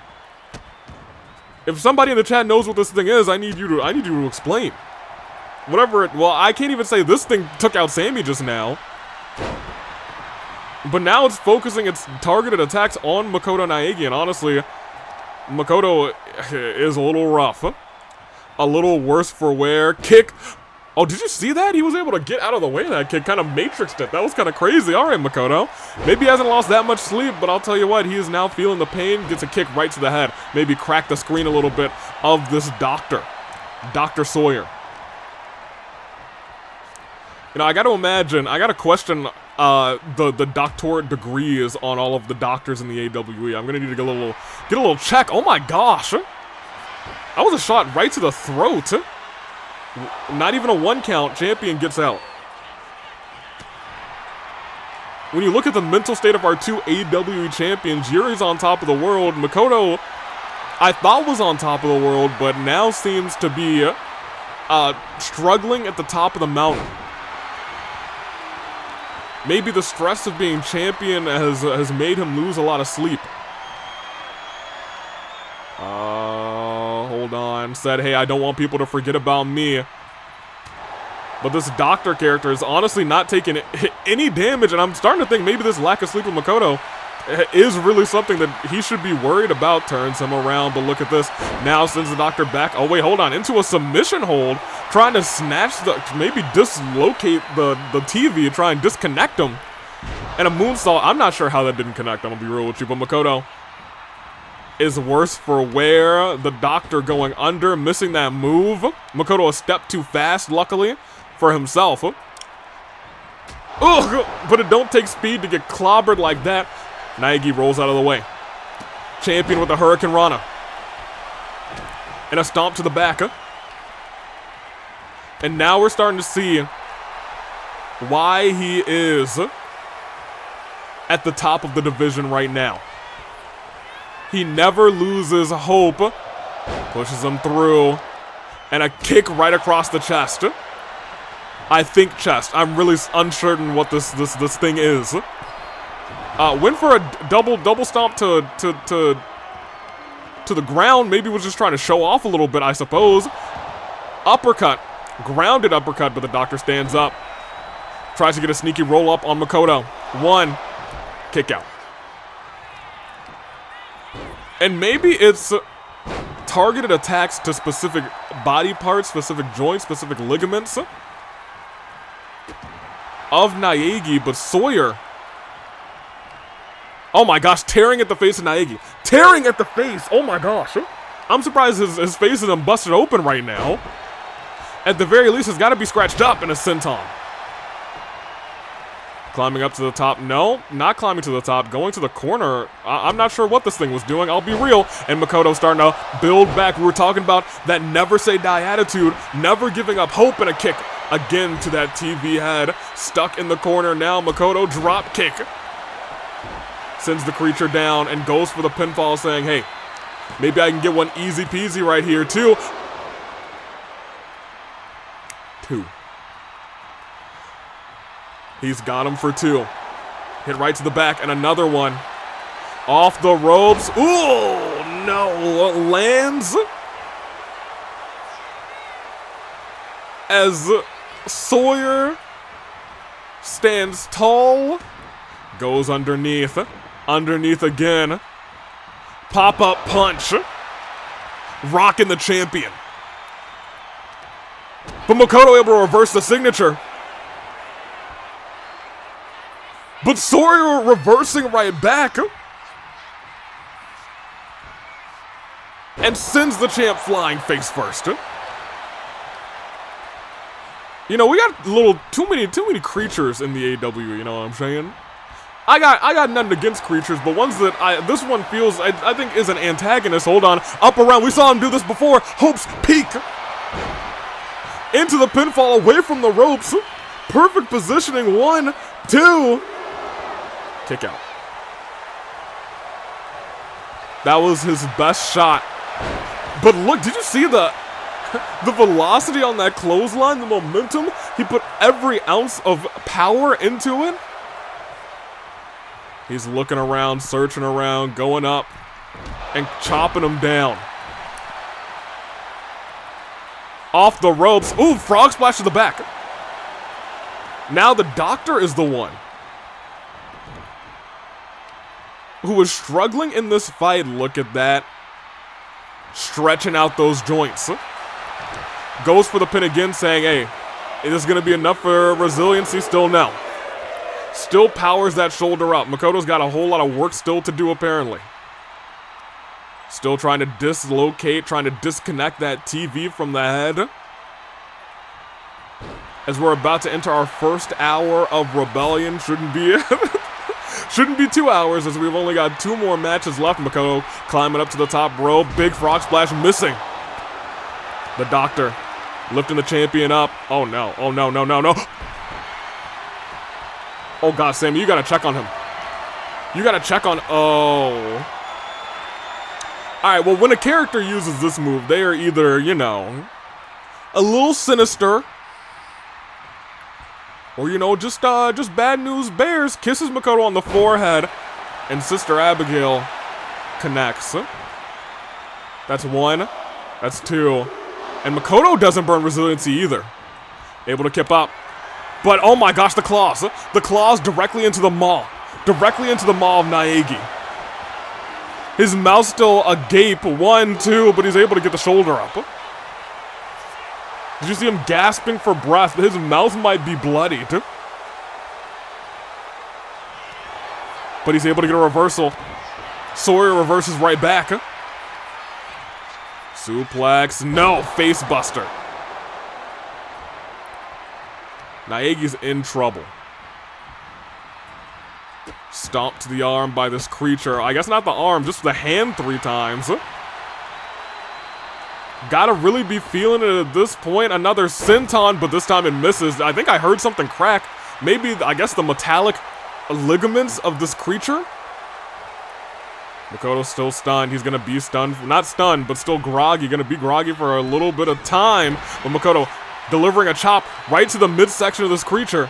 A: If somebody in the chat knows what this thing is, I need you to explain. Whatever it, well, I can't even say this thing took out Sammy just now. But now it's focusing its targeted attacks on Makoto Naegi, and honestly, Makoto is a little rough. A little worse for wear. Kick. Oh, did you see that? He was able to get out of the way of that kick, kind of matrixed it. That was kind of crazy. All right, Makoto. Maybe he hasn't lost that much sleep, but I'll tell you what, he is now feeling the pain, gets a kick right to the head. Maybe crack the screen a little bit of this doctor. Dr. Sawyer. You know, I gotta imagine, I gotta question the doctorate degrees on all of the doctors in the AWE. I'm gonna need to get a little check. Oh my gosh. That was a shot right to the throat. Not even a 1 count. Champion gets out. When you look at the mental state of our two AWE champions, Yuri's on top of the world. Makoto, I thought was on top of the world, but now seems to be struggling at the top of the mountain. Maybe the stress of being champion has made him lose a lot of sleep. Hold on. Said, hey, I don't want people to forget about me. But this doctor character is honestly not taking any damage, and I'm starting to think maybe this lack of sleep with Makoto is really something that he should be worried about. Turns him around, but look at this. Now sends the doctor back. Oh, wait, hold on. Into a submission hold. Trying to snatch maybe dislocate the TV, try and disconnect him. And a moonsault. I'm not sure how that didn't connect, I'm gonna be real with you, but Makoto is worse for wear. The doctor going under, missing that move. Makoto a step too fast, luckily, for himself. Ugh, but it don't take speed to get clobbered like that. Naegi rolls out of the way. Champion with a Hurricane Rana. And a stomp to the back. And now we're starting to see why he is at the top of the division right now. He never loses hope. Pushes him through. And a kick right across the chest. I think chest. I'm really uncertain what this thing is. Went for a double stomp to the ground. Maybe was just trying to show off a little bit, I suppose. Uppercut. Grounded uppercut, but the doctor stands up. Tries to get a sneaky roll up on Makoto. 1. Kick out. And maybe it's targeted attacks to specific body parts, specific joints, specific ligaments of Naegi, but Sawyer, oh my gosh, tearing at the face of Naegi. Tearing at the face, oh my gosh. I'm surprised his face isn't busted open right now. At the very least, it's got to be scratched up in a senton. Climbing up to the top. No, not climbing to the top. Going to the corner. I'm not sure what this thing was doing. I'll be real. And Makoto starting to build back. We were talking about that never say die attitude. Never giving up hope, and a kick again to that TV head. Stuck in the corner now. Makoto drop kick. Sends the creature down and goes for the pinfall, saying, hey, maybe I can get one easy peasy right here too. 2. He's got him for 2. Hit right to the back, and another one. Off the ropes. Ooh, no. Lands. As Sawyer stands tall. Goes underneath. Underneath again. Pop-up punch. Rocking the champion. But Makoto able to reverse the signature. But Sawyer reversing right back. And sends the champ flying face first. You know, we got too many creatures in the AW, you know what I'm saying? I got nothing against creatures, but ones that this one feels, I think is an antagonist. Hold on. Up around. We saw him do this before. Hope's peak. Into the pinfall, away from the ropes. Perfect positioning. 1, 2. Kick out. That was his best shot. But look, did you see the velocity on that clothesline, the momentum? He put every ounce of power into it. He's looking around, searching around, going up, and chopping him down. Off the ropes. Ooh, frog splash to the back. Now the doctor is the one who was struggling in this fight. Look at that. Stretching out those joints. Goes for the pin again, saying, hey, is this going to be enough for resiliency? Still no. Still powers that shoulder up. Makoto's got a whole lot of work still to do, apparently. Still trying to dislocate, trying to disconnect that TV from the head. As we're about to enter our first hour of Rebellion. Shouldn't be 2 hours, as we've only got 2 more matches left. Makoto climbing up to the top rope. Big frog splash missing. The doctor lifting the champion up. Oh no, oh no, no, no, no. Oh god, Sammy, you gotta check on him. You gotta check on, oh. Alright, well, when a character uses this move, they are either, you know, a little sinister, or, you know, just bad news bears. Kisses Makoto on the forehead, and Sister Abigail connects. That's 1. That's 2. And Makoto doesn't burn resiliency either. Able to keep up. But, oh my gosh, the claws. The claws directly into the maw. Directly into the maw of Naegi. His mouth still agape. 1, 2, but he's able to get the shoulder up. Did you see him gasping for breath? His mouth might be bloodied. But he's able to get a reversal. Sawyer reverses right back. Suplex. No. Face buster. Naegi's in trouble. Stomped to the arm by this creature. I guess not the arm, just the hand 3 times. Gotta really be feeling it at this point. Another senton, but this time it misses. I think I heard something crack. Maybe, I guess, the metallic ligaments of this creature. Makoto's still stunned. He's gonna be stunned. Not stunned, but still groggy. Gonna be groggy for a little bit of time. But Makoto delivering a chop right to the midsection of this creature.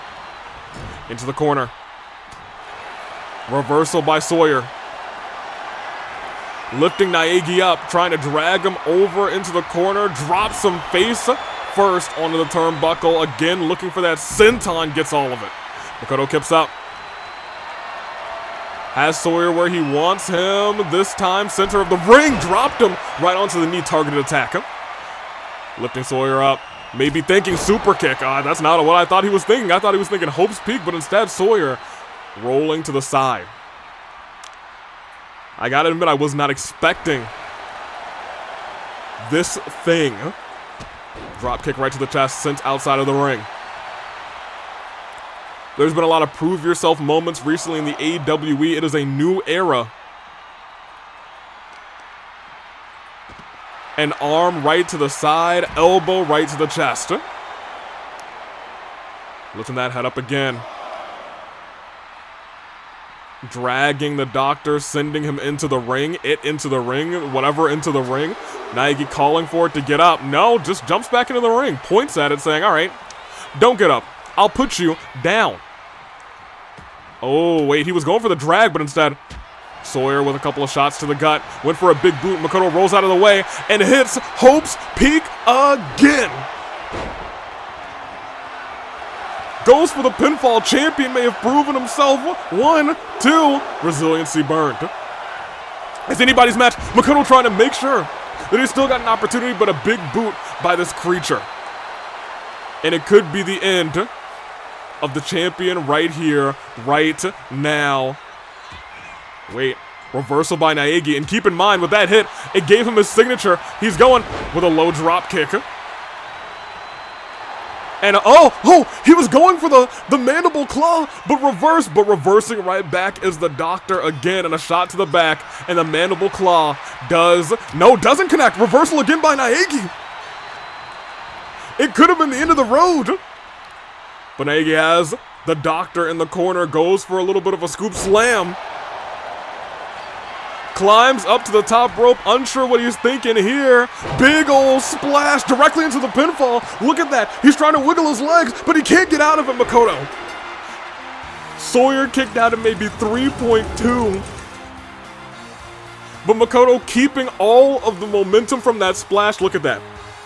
A: Into the corner. Reversal by Sawyer. Lifting Naegi up, trying to drag him over into the corner. Drops him face first onto the turnbuckle. Again, looking for that senton. Gets all of it. Makoto keeps up. Has Sawyer where he wants him. This time, center of the ring. Dropped him right onto the knee. Targeted attack. Lifting Sawyer up. Maybe thinking super kick. That's not what I thought he was thinking. I thought he was thinking Hope's Peak, but instead Sawyer rolling to the side. I gotta admit, I was not expecting this thing. Drop kick right to the chest, sent outside of the ring. There's been a lot of prove yourself moments recently in the AWE. It is a new era. An arm right to the side, elbow right to the chest. Lifting that head up again. Dragging the doctor, sending him into the ring. Whatever into the ring. Naegi calling for it to get up. No, just jumps back into the ring. Points at it saying, alright, don't get up. I'll put you down. Oh, wait, he was going for the drag, but instead, Sawyer with a couple of shots to the gut. Went for a big boot. Makoto rolls out of the way and hits Hope's Peak again. Goes for the pinfall. Champion may have proven himself. 1, 2. Resiliency burned. It's anybody's match. Makoto trying to make sure that he's still got an opportunity, but a big boot by this creature. And it could be the end of the champion right here, right now. Wait, reversal by Naegi, and keep in mind with that hit, it gave him his signature. He's going with a low drop kick. And oh, he was going for the mandible claw, but reversing right back is the doctor again, and a shot to the back, and the mandible claw doesn't connect. Reversal again by Naegi. It could have been the end of the road. But Naegi has the doctor in the corner, goes for a little bit of a scoop slam. Climbs up to the top rope, unsure what he's thinking here. Big ol' splash directly into the pinfall. Look at that. He's trying to wiggle his legs, but he can't get out of it, Makoto. Sawyer kicked out at maybe 3.2. But Makoto keeping all of the momentum from that splash. Look at that.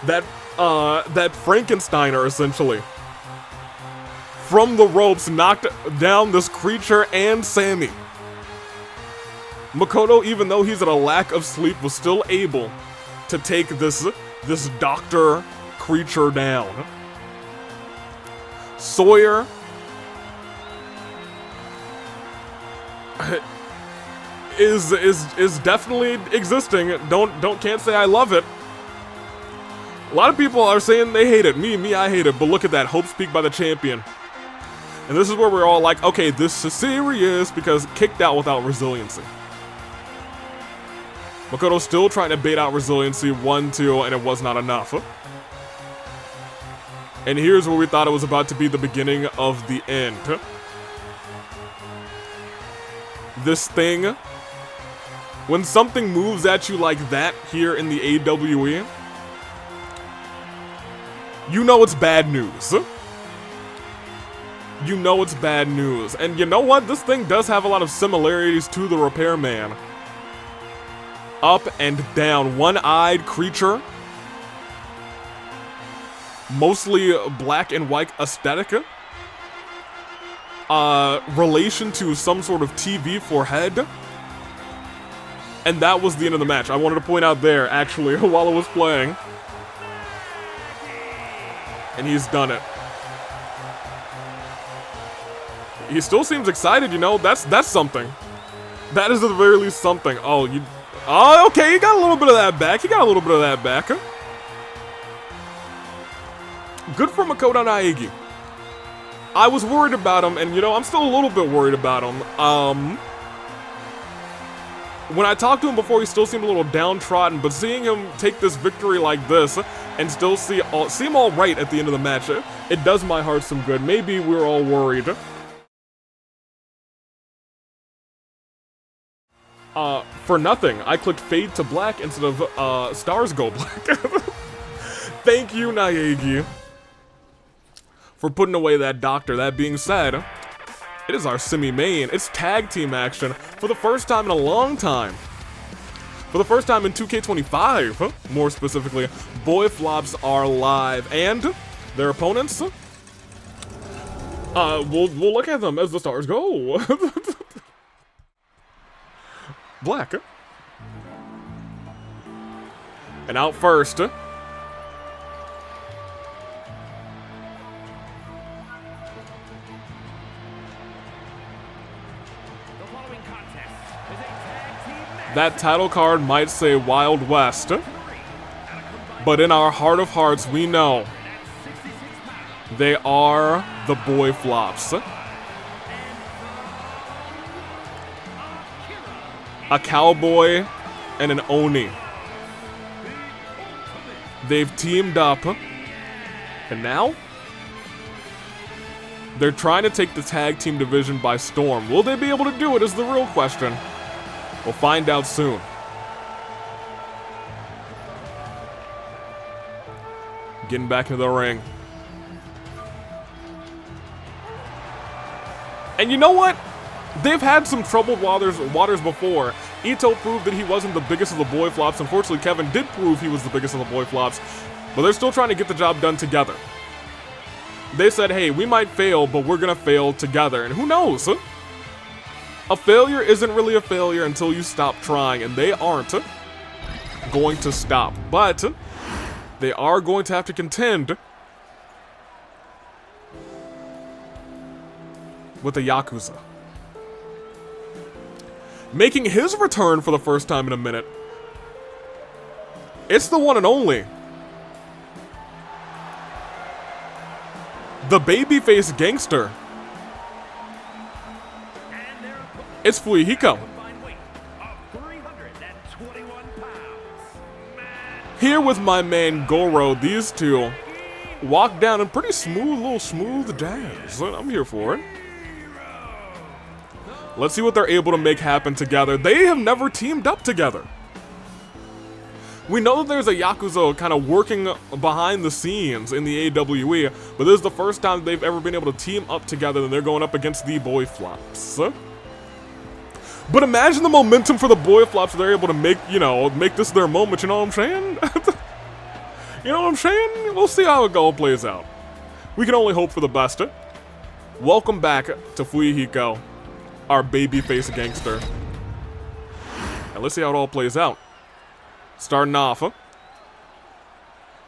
A: That Frankensteiner, essentially. From the ropes, knocked down this creature and Sammy. Makoto, even though he's at a lack of sleep, was still able to take this doctor creature down. Sawyer is definitely existing. Can't say I love it. A lot of people are saying they hate it. Me, I hate it. But look at that, Hope's Peak by the champion. And this is where we're all like, okay, this is serious, because kicked out without resiliency. Makoto still trying to bait out resiliency, 1-2, and it was not enough. And here's where we thought it was about to be the beginning of the end. This thing, when something moves at you like that here in the AWE, you know it's bad news. You know it's bad news. And you know what? This thing does have a lot of similarities to the Repairman. Up and down, one-eyed creature. Mostly black and white aesthetic. Relation to some sort of TV forehead. And that was the end of the match. I wanted to point out there, actually, while it was playing. And he's done it. He still seems excited, you know. That's something. That is at the very least something. Oh, okay, he got a little bit of that back. Good for Makoto Naegi. I was worried about him, and you know, I'm still a little bit worried about him. When I talked to him before, he still seemed a little downtrodden, but seeing him take this victory like this and still seem all right at the end of the match, it does my heart some good. Maybe we're all worried. For nothing, I clicked fade to black instead of stars go black. Thank you, Naegi, for putting away that doctor. That being said, it is our semi-main. It's tag team action for the first time in a long time. For the first time in 2K25, more specifically, Boy Flops are live, and their opponents, we'll look at them as the stars go. Black. And out first. The
B: following contest is a tag team match.
A: That title card might say Wild West, but in our heart of hearts, we know they are the Boy Flops. A cowboy and an Oni. They've teamed up, and now they're trying to take the tag team division by storm. Will they be able to do it is the real question. We'll find out soon. Getting back into the ring. And you know what? They've had some troubled waters before. Ito proved that he wasn't the biggest of the Boy Flops. Unfortunately, Kevin did prove he was the biggest of the Boy Flops. But they're still trying to get the job done together. They said, hey, we might fail, but we're gonna fail together. And who knows? A failure isn't really a failure until you stop trying. And they aren't going to stop. But they are going to have to contend with the Yakuza. Making his return for the first time in a minute. It's the one and only the babyface gangster.
B: And their opponent
A: It's Fuyuhiko.
B: combined weight of 321 pounds.
A: Here with my man Goro, these two walk down in pretty smooth, little smooth jazz. I'm here for it. Let's see what they're able to make happen together. They have never teamed up together. We know that there's a Yakuza kind of working behind the scenes in the AWE, but this is the first time they've ever been able to team up together, and they're going up against the Boy Flops. But imagine the momentum for the Boy Flops if they're able to make, you know, make this their moment, you know what I'm saying? You know what I'm saying? We'll see how it all plays out. We can only hope for the best. Welcome back to Fuyuhiko, our babyface gangster. And let's see how it all plays out. Starting off,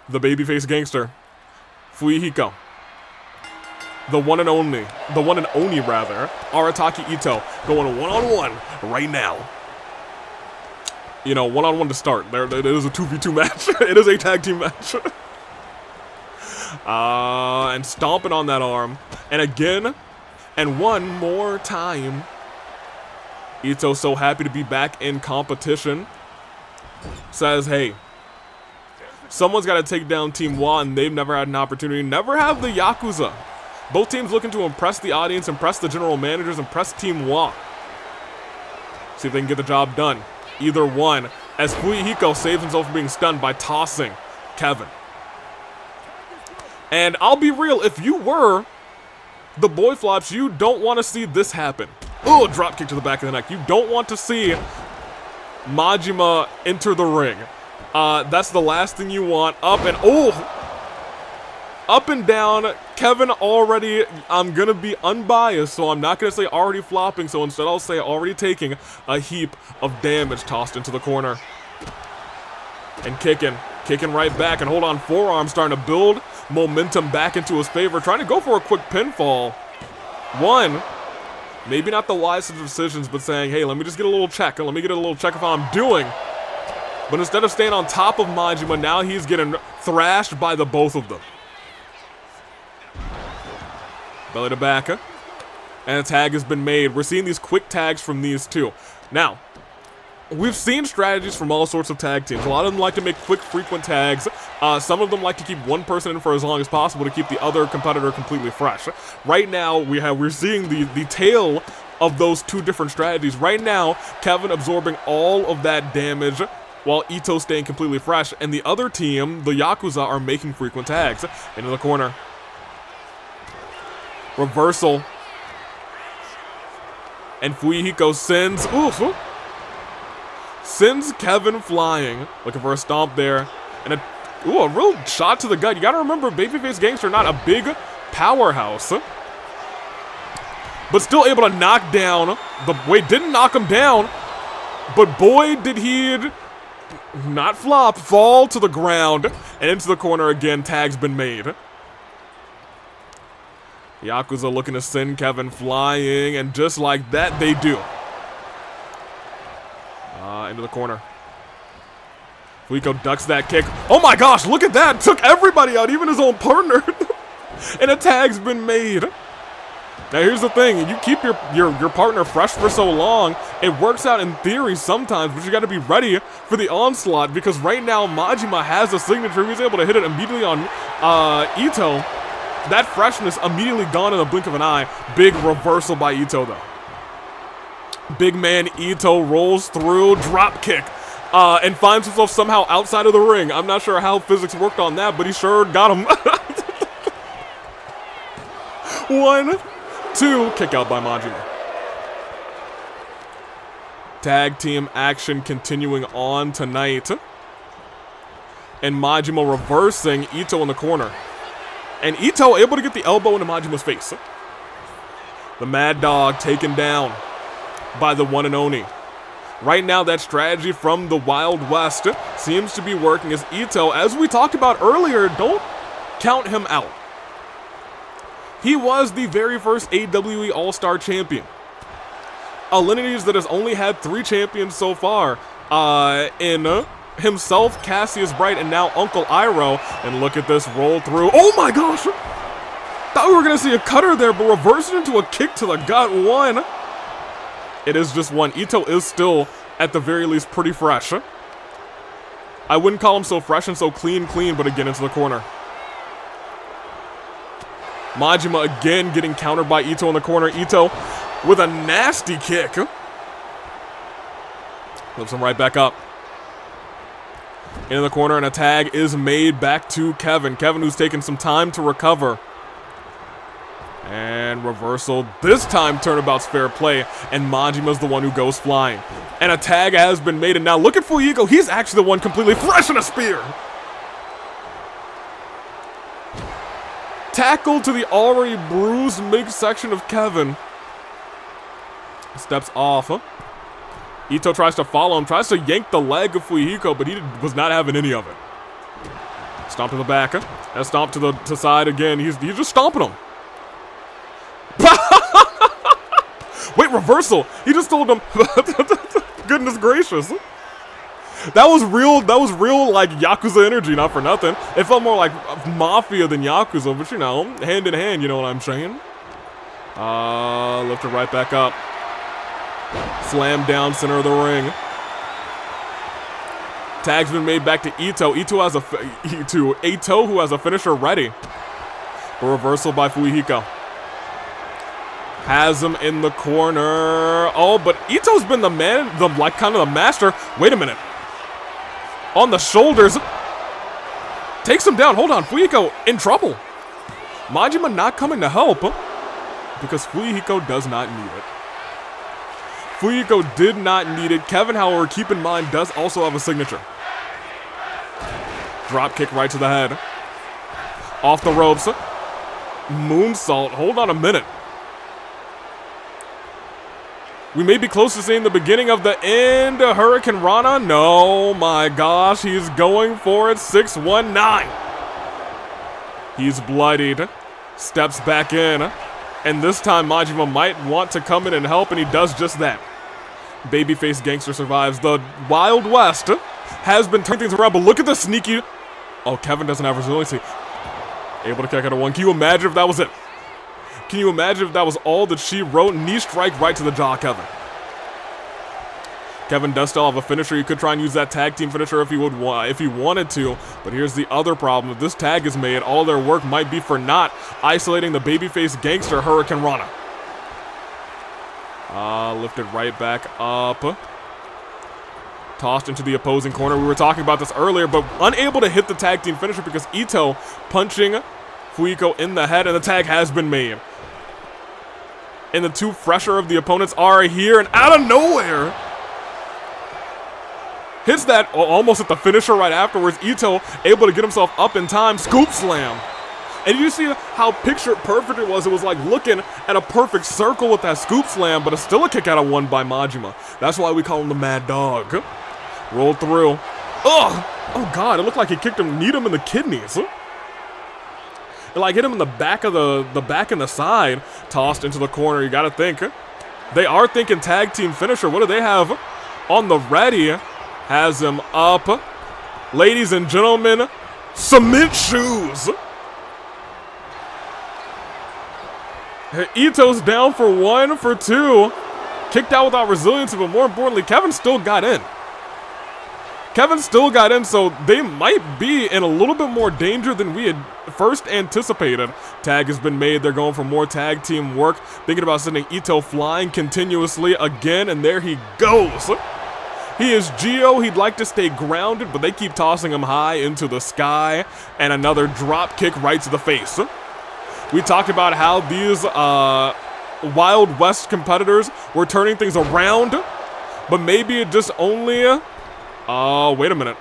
A: the babyface gangster, Fuyuhiko. The one and only, Arataki Ito, going one-on-one right now. You know, one-on-one to start. It is a 2v2 match. It is a tag team match. And stomping on that arm. And again, and one more time. Ito's so happy to be back in competition. Says, hey, someone's got to take down Team Wa, and they've never had an opportunity. Never have the Yakuza. Both teams looking to impress the audience, impress the general managers, impress Team Wa. See if they can get the job done. Either one, as Fuyuhiko saves himself from being stunned by tossing Kevin. And I'll be real, if you were the Boy Flops, you don't want to see this happen. Oh, drop kick to the back of the neck. You don't want to see Majima enter the ring. That's the last thing you want. Up and down. Kevin already, I'm gonna be unbiased, so I'm not gonna say already flopping, so instead I'll say already taking a heap of damage tossed into the corner. And kicking right back, and hold on, forearm starting to build momentum back into his favor, trying to go for a quick pinfall. One, maybe not the wisest of decisions, but saying, hey, let me just get a little check. Let me get a little check of how I'm doing. But instead of staying on top of Majima, now he's getting thrashed by the both of them. Belly to back. And a tag has been made. We're seeing these quick tags from these two. Now, we've seen strategies from all sorts of tag teams. A lot of them like to make quick, frequent tags. Some of them like to keep one person in for as long as possible to keep the other competitor completely fresh. Right now, we're seeing the tail of those two different strategies. Right now, Kevin absorbing all of that damage while Ito staying completely fresh. And the other team, the Yakuza, are making frequent tags. Into the corner. Reversal. And Fuyuhiko sends Kevin flying. Looking for a stomp there. And a real shot to the gut. You gotta remember, babyface gangster, not a big powerhouse. But still able to knock down. Didn't knock him down. But boy, did he not flop, fall to the ground. And into the corner again, tag's been made. Yakuza looking to send Kevin flying, and just like that, they do. Into the corner. Fuyuhiko ducks that kick. Oh my gosh, look at that! Took everybody out, even his own partner. And a tag's been made. Now here's the thing, you keep your partner fresh for so long, it works out in theory sometimes, but you gotta be ready for the onslaught, because right now Majima has a signature. He's able to hit it immediately on Ito. That freshness immediately gone in the blink of an eye. Big reversal by Ito though. Big man Ito rolls through, drop kick, and finds himself somehow outside of the ring. I'm not sure how physics worked on that, but he sure got him. 1, 2, kick out by Majima. Tag team action continuing on tonight. And Majima reversing Ito in the corner. And Ito able to get the elbow into Majima's face. The Mad Dog taken down by the one and only. Right now, that strategy from the Wild West seems to be working, as Ito, as we talked about earlier, don't count him out. He was the very first AWE All-Star champion. A lineage that has only had 3 champions so far, in himself, Cassius Bright, and now Uncle Iroh. And look at this roll through. Oh my gosh! The Thought we were going to see a cutter there, but reversed it into a kick to the gut. One. It is just one. Ito is still, at the very least, pretty fresh. I wouldn't call him so fresh and so clean, but again, into the corner. Majima again getting countered by Ito in the corner. Ito with a nasty kick. Lifts him right back up. In the corner, and a tag is made back to Kevin. Kevin, who's taking some time to recover. And reversal. This time, turnabout's fair play, and Majima's the one who goes flying. And a tag has been made, and now look at Fuyiko. He's actually the one completely fresh in a spear. Tackle to the already bruised midsection of Kevin. Steps off. Ito tries to follow him, tries to yank the leg of Fuyiko, but he was not having any of it. Stomp to the back. And stomp to the side again. He's just stomping him. Wait, reversal. He just told him. Goodness gracious. That was real like Yakuza energy, not for nothing. It felt more like Mafia than Yakuza, but you know, hand in hand, you know what I'm saying? Lift it right back up. Slam down center of the ring. Tag's been made back to Ito. Ito who has a finisher ready. A reversal by Fuyiko. Has him in the corner. Oh, but Ito's been the man, kind of the master. Wait a minute. On the shoulders. Takes him down. Hold on. Fuyiko in trouble. Majima not coming to help. Because Fuyiko does not need it. Fuyiko did not need it. Kevin, however, keep in mind, does also have a signature. Drop kick right to the head. Off the ropes. Moonsault. Hold on a minute. We may be close to seeing the beginning of the end. Hurricane Rana. No, my gosh. He's going for it. 619. He's bloodied. Steps back in. And this time, Majima might want to come in and help, and he does just that. Babyface Gangster survives. The Wild West has been turning things around, but look at the sneaky... Oh, Kevin doesn't have resiliency. Able to kick out a one. Can you imagine if that was it? Can you imagine if that was all that she wrote? Knee strike right to the jaw, Kevin. Kevin does still have a finisher. He could try and use that tag team finisher if he wanted to. But here's the other problem. If this tag is made, all their work might be for naught, isolating the babyface gangster Hurricane Rana. Lifted right back up. Tossed into the opposing corner. We were talking about this earlier, but unable to hit the tag team finisher because Ito punching Fuyiko in the head, and the tag has been made. And the two fresher of the opponents are here, and out of nowhere, hits that almost at the finisher right afterwards. Ito able to get himself up in time. Scoop slam. And you see how picture perfect it was. It was like looking at a perfect circle with that scoop slam, but it's still a kick out of one by Majima. That's why we call him the Mad Dog. Rolled through. Ugh! Oh God! It looked like he kicked him, kneed him in the kidneys. It like hit him in the back of the back and the side. Tossed into the corner. You gotta think. They are thinking tag team finisher. What do they have on the ready? Has him up. Ladies and gentlemen, cement shoes. Ito's down for one, for two. Kicked out without resiliency, but more importantly, Kevin still got in. Kevin still got in, so they might be in a little bit more danger than we had first anticipated. Tag has been made. They're going for more tag team work. Thinking about sending Ito flying continuously again, and there he goes. He is Geo. He'd like to stay grounded, but they keep tossing him high into the sky. And another drop kick right to the face. We talked about how these Wild West competitors were turning things around, but maybe it just only... wait a minute.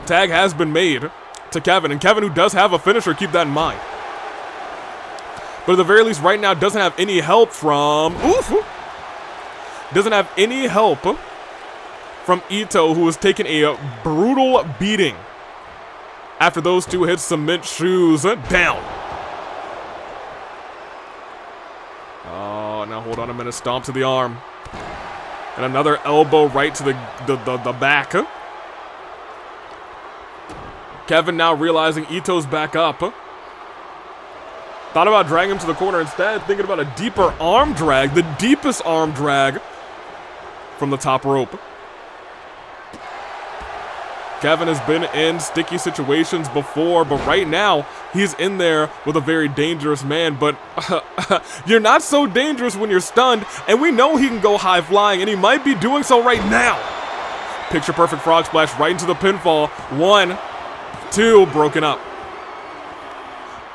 A: Tag has been made to Kevin, and Kevin, who does have a finisher, keep that in mind. But at the very least, right now, doesn't have any help from... Doesn't have any help from Ito, who was taking a brutal beating after those two hit cement shoes down. Oh, now hold on a minute. Stomp to the arm. And another elbow right to the back. Kevin now realizing Ito's back up. Thought about dragging him to the corner instead, thinking about a deeper arm drag, the deepest arm drag from the top rope. Kevin has been in sticky situations before, but right now, he's in there with a very dangerous man. But you're not so dangerous when you're stunned, and we know he can go high flying, and he might be doing so right now. Picture perfect frog splash right into the pinfall. 1, 2, broken up.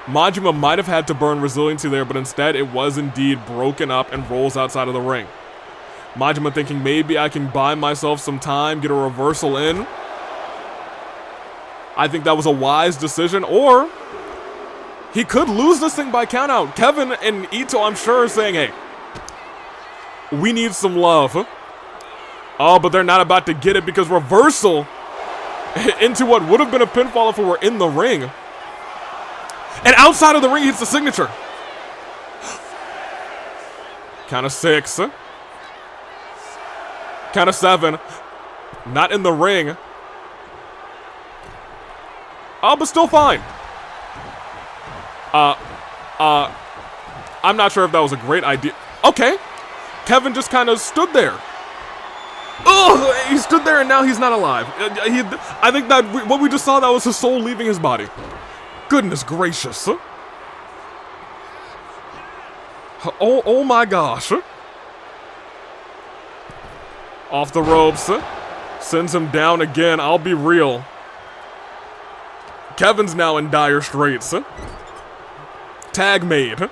A: Majima might have had to burn resiliency there, but instead it was indeed broken up and rolls outside of the ring. Majima thinking maybe I can buy myself some time, get a reversal in. I think that was a wise decision, or he could lose this thing by countout. Kevin and Ito, I'm sure, are saying, hey, we need some love. Oh, but they're not about to get it because reversal into what would have been a pinfall if we were in the ring. And outside of the ring, he hits the signature. Count of 6. Count of 7. Not in the ring. Oh, but still fine. I'm not sure if that was a great idea. Okay. Kevin just kind of stood there. Oh, he stood there and now he's not alive. I think that what we just saw, that was his soul leaving his body. Goodness gracious. Oh my gosh. Off the ropes. Sends him down again. I'll be real. Kevin's now in dire straits. Tag made.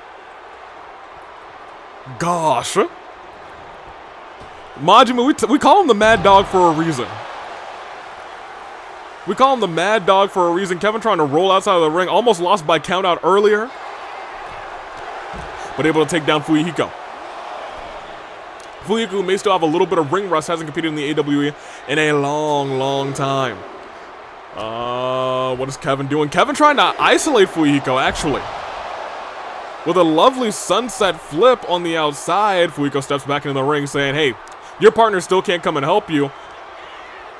A: Gosh. Majima, we call him the Mad Dog for a reason. We call him the Mad Dog for a reason. Kevin trying to roll outside of the ring. Almost lost by countout earlier. But able to take down Fuyuhiko. Fuyuhiko may still have a little bit of ring rust. Hasn't competed in the AWE in a long, long time. What is Kevin doing? Kevin trying to isolate Fuyuhiko, actually. With a lovely sunset flip on the outside, Fuyuhiko steps back into the ring saying, hey, your partner still can't come and help you.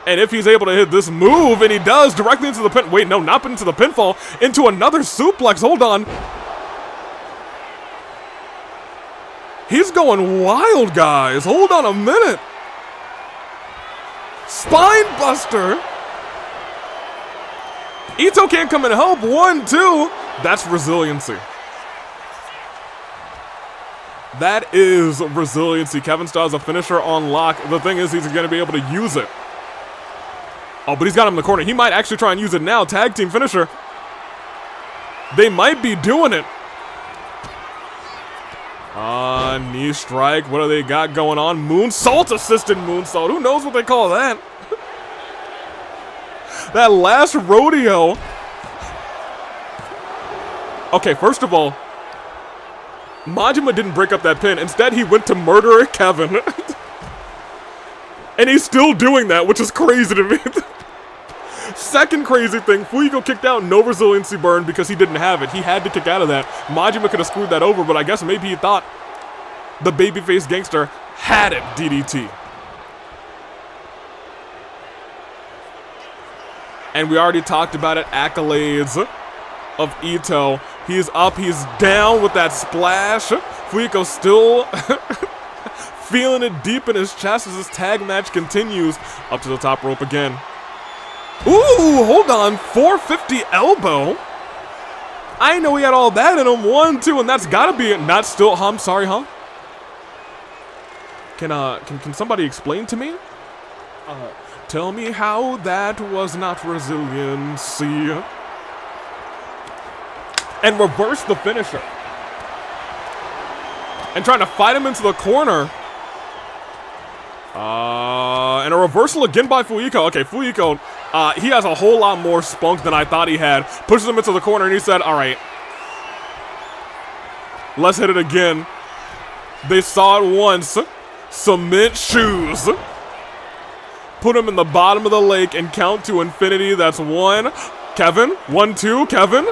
A: And if he's able to hit this move, and he does, directly into the pin. Wait, no, not into the pinfall. Into another suplex. Hold on. He's going wild, guys. Hold on a minute. Spine buster. Ito can't come and help. 1, 2. That's resiliency. That is resiliency. Kevin still has a finisher on lock. The thing is, he's going to be able to use it. Oh, but he's got him in the corner. He might actually try and use it now. Tag team finisher. They might be doing it. Knee strike. What do they got going on? Moonsault, assisted moonsault. Who knows what they call that? That last rodeo. Okay, first of all, Majima didn't break up that pin. Instead, he went to murder Kevin. And he's still doing that, which is crazy to me. Second crazy thing, Fuyuhiko kicked out, no resiliency burn because he didn't have it. He had to kick out of that. Majima could have screwed that over, but I guess maybe he thought the babyface gangster had it, DDT. And we already talked about it, accolades of Ito. He's up, he's down with that splash. Fuyuhiko still feeling it deep in his chest as this tag match continues. Up to the top rope again. Ooh, hold on, 450 elbow. I know he had all that in him. 1, 2, and that's gotta be it. Not still, I'm sorry, huh? Can somebody explain to me? Tell me how that was not resiliency. And reverse the finisher. And trying to fight him into the corner. And a reversal again by Fuyuhiko. Okay, Fuyuhiko, he has a whole lot more spunk than I thought he had. Pushes him into the corner and he said, all right, let's hit it again. They saw it once. Cement shoes. Put him in the bottom of the lake and count to infinity. That's 1. Kevin. 1, 2. Kevin.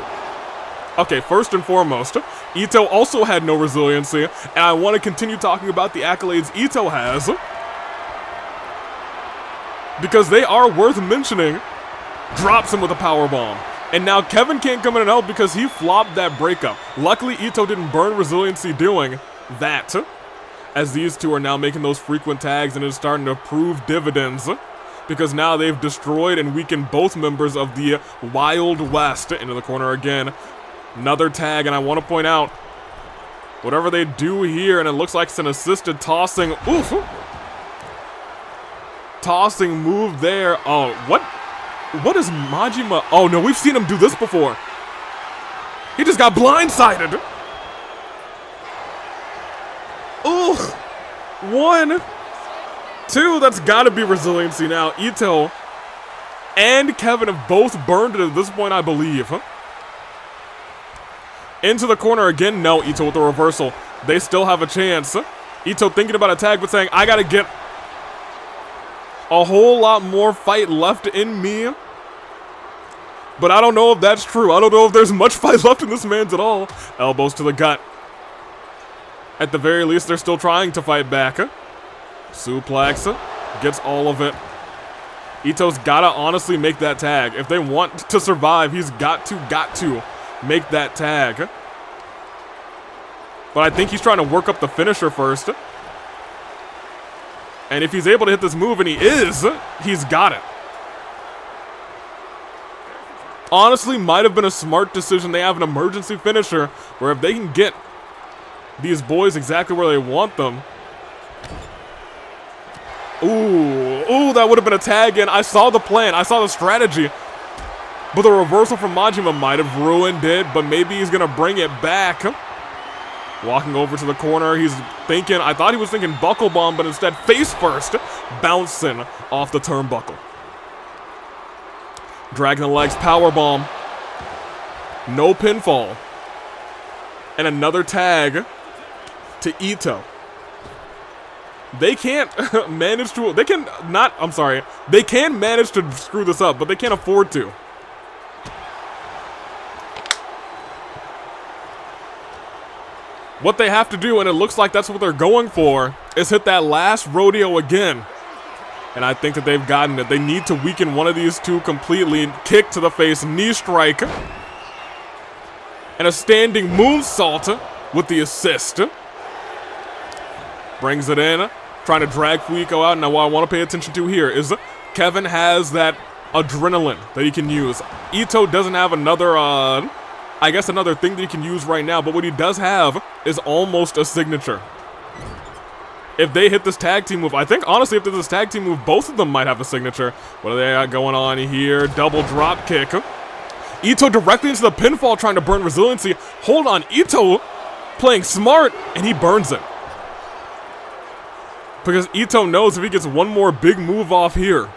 A: Okay, first and foremost, Ito also had no resiliency, and I want to continue talking about the accolades Ito has, because they are worth mentioning. Drops him with a powerbomb. And now Kevin can't come in and help because he flopped that breakup. Luckily, Ito didn't burn resiliency doing that, as these two are now making those frequent tags and it's starting to prove dividends, because now they've destroyed and weakened both members of the Wild West. Into the corner again. Another tag, and I want to point out, whatever they do here, and it looks like it's an assisted tossing. Oof! Tossing move there. Oh, what? What is Majima? Oh no, we've seen him do this before. He just got blindsided. Ooh. 1, 2, that's gotta be resiliency now. Ito and Kevin have both burned it at this point, I believe. Into the corner again. No, Ito with the reversal. They still have a chance. Ito thinking about a tag, but saying, I gotta get a whole lot more fight left in me. But I don't know if that's true. I don't know if there's much fight left in this man's at all. Elbows to the gut. At the very least, they're still trying to fight back. Suplex. Gets all of it. Ito's gotta honestly make that tag. If they want to survive, he's got to make that tag. But I think he's trying to work up the finisher first. And if he's able to hit this move, and he is, he's got it. Honestly, might have been a smart decision. They have an emergency finisher where if they can get these boys exactly where they want them. Ooh, that would have been a tag in. I saw the plan. I saw the strategy. But the reversal from Majima might have ruined it, but maybe he's going to bring it back. Walking over to the corner, he's thinking, I thought he was thinking buckle bomb, but instead face first, bouncing off the turnbuckle. Dragging the legs, power bomb. No pinfall. And another tag to Ito. They can't manage to, they can manage to screw this up, but they can't afford to. What they have to do, and it looks like that's what they're going for, is hit that last rodeo again. And I think that they've gotten it. They need to weaken one of these two completely. Kick to the face, knee strike. And a standing moonsault with the assist. Brings it in, trying to drag Fuiko out. Now what I want to pay attention to here is Kevin has that adrenaline that he can use. Ito doesn't have another, I guess another thing that he can use right now, but what he does have is almost a signature. If they hit this tag team move, I think honestly if there's this tag team move, both of them might have a signature. What do they got going on here? Double drop kick. Ito directly into the pinfall trying to burn resiliency. Hold on, Ito playing smart, and he burns it. Because Ito knows if he gets one more big move off here,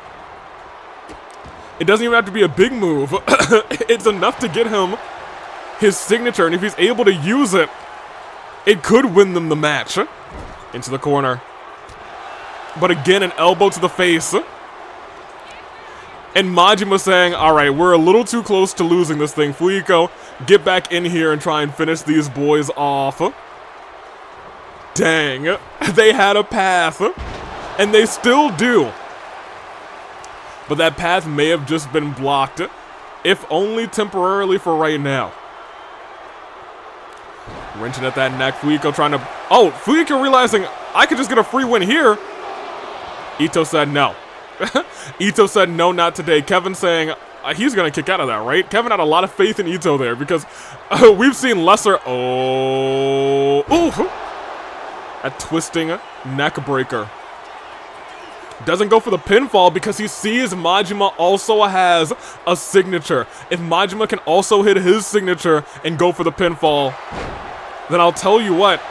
A: it doesn't even have to be a big move. It's enough to get him his signature, and if he's able to use it, it could win them the match. Into the corner. But again, an elbow to the face. And Majima saying, alright, we're a little too close to losing this thing. Fuiko, get back in here and try and finish these boys off. Dang. They had a path. And they still do. But that path may have just been blocked. If only temporarily for right now. Wrenching at that neck, Fuiko trying to... Oh, Fuiko realizing I could just get a free win here. Ito said no. Ito said no, not today. Kevin saying he's going to kick out of that, right? Kevin had a lot of faith in Ito there because we've seen lesser... Oh. Ooh. A twisting neck breaker. Doesn't go for the pinfall because he sees Majima also has a signature. If Majima can also hit his signature and go for the pinfall, then I'll tell you what,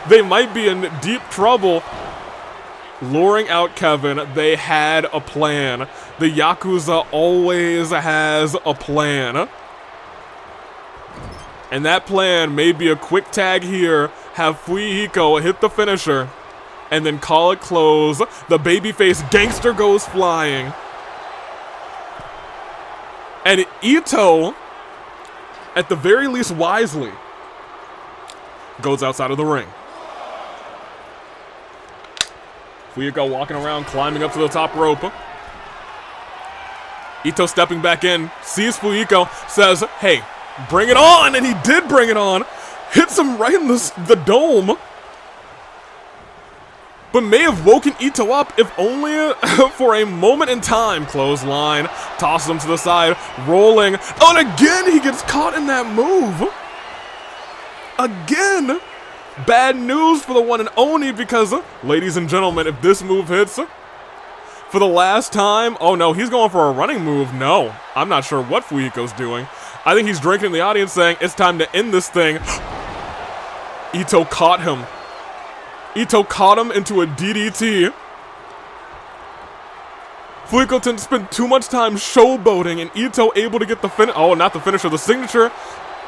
A: they might be in deep trouble. Luring out Kevin, they had a plan. The Yakuza always has a plan. And that plan may be a quick tag here, have Fuiko hit the finisher, and then call it close. The babyface gangster goes flying. And Ito, at the very least wisely, goes outside of the ring. Fuiko walking around, climbing up to the top rope. Ito stepping back in, sees Fuyiko, says, hey, bring it on, and he did bring it on. Hits him right in the dome. But may have woken Ito up, if only for a moment in time. Clothesline, tosses him to the side, rolling. Oh, and again he gets caught in that move. Again. Bad news for the one and only, because, ladies and gentlemen, if this move hits for the last time, oh no, he's going for a running move. No, I'm not sure what Fuyiko's doing. I think he's drinking in the audience saying, it's time to end this thing. Ito caught him. Ito caught him into a DDT. Fuyiko tends to spend too much time showboating, and Ito able to get the oh, not the finisher, the signature.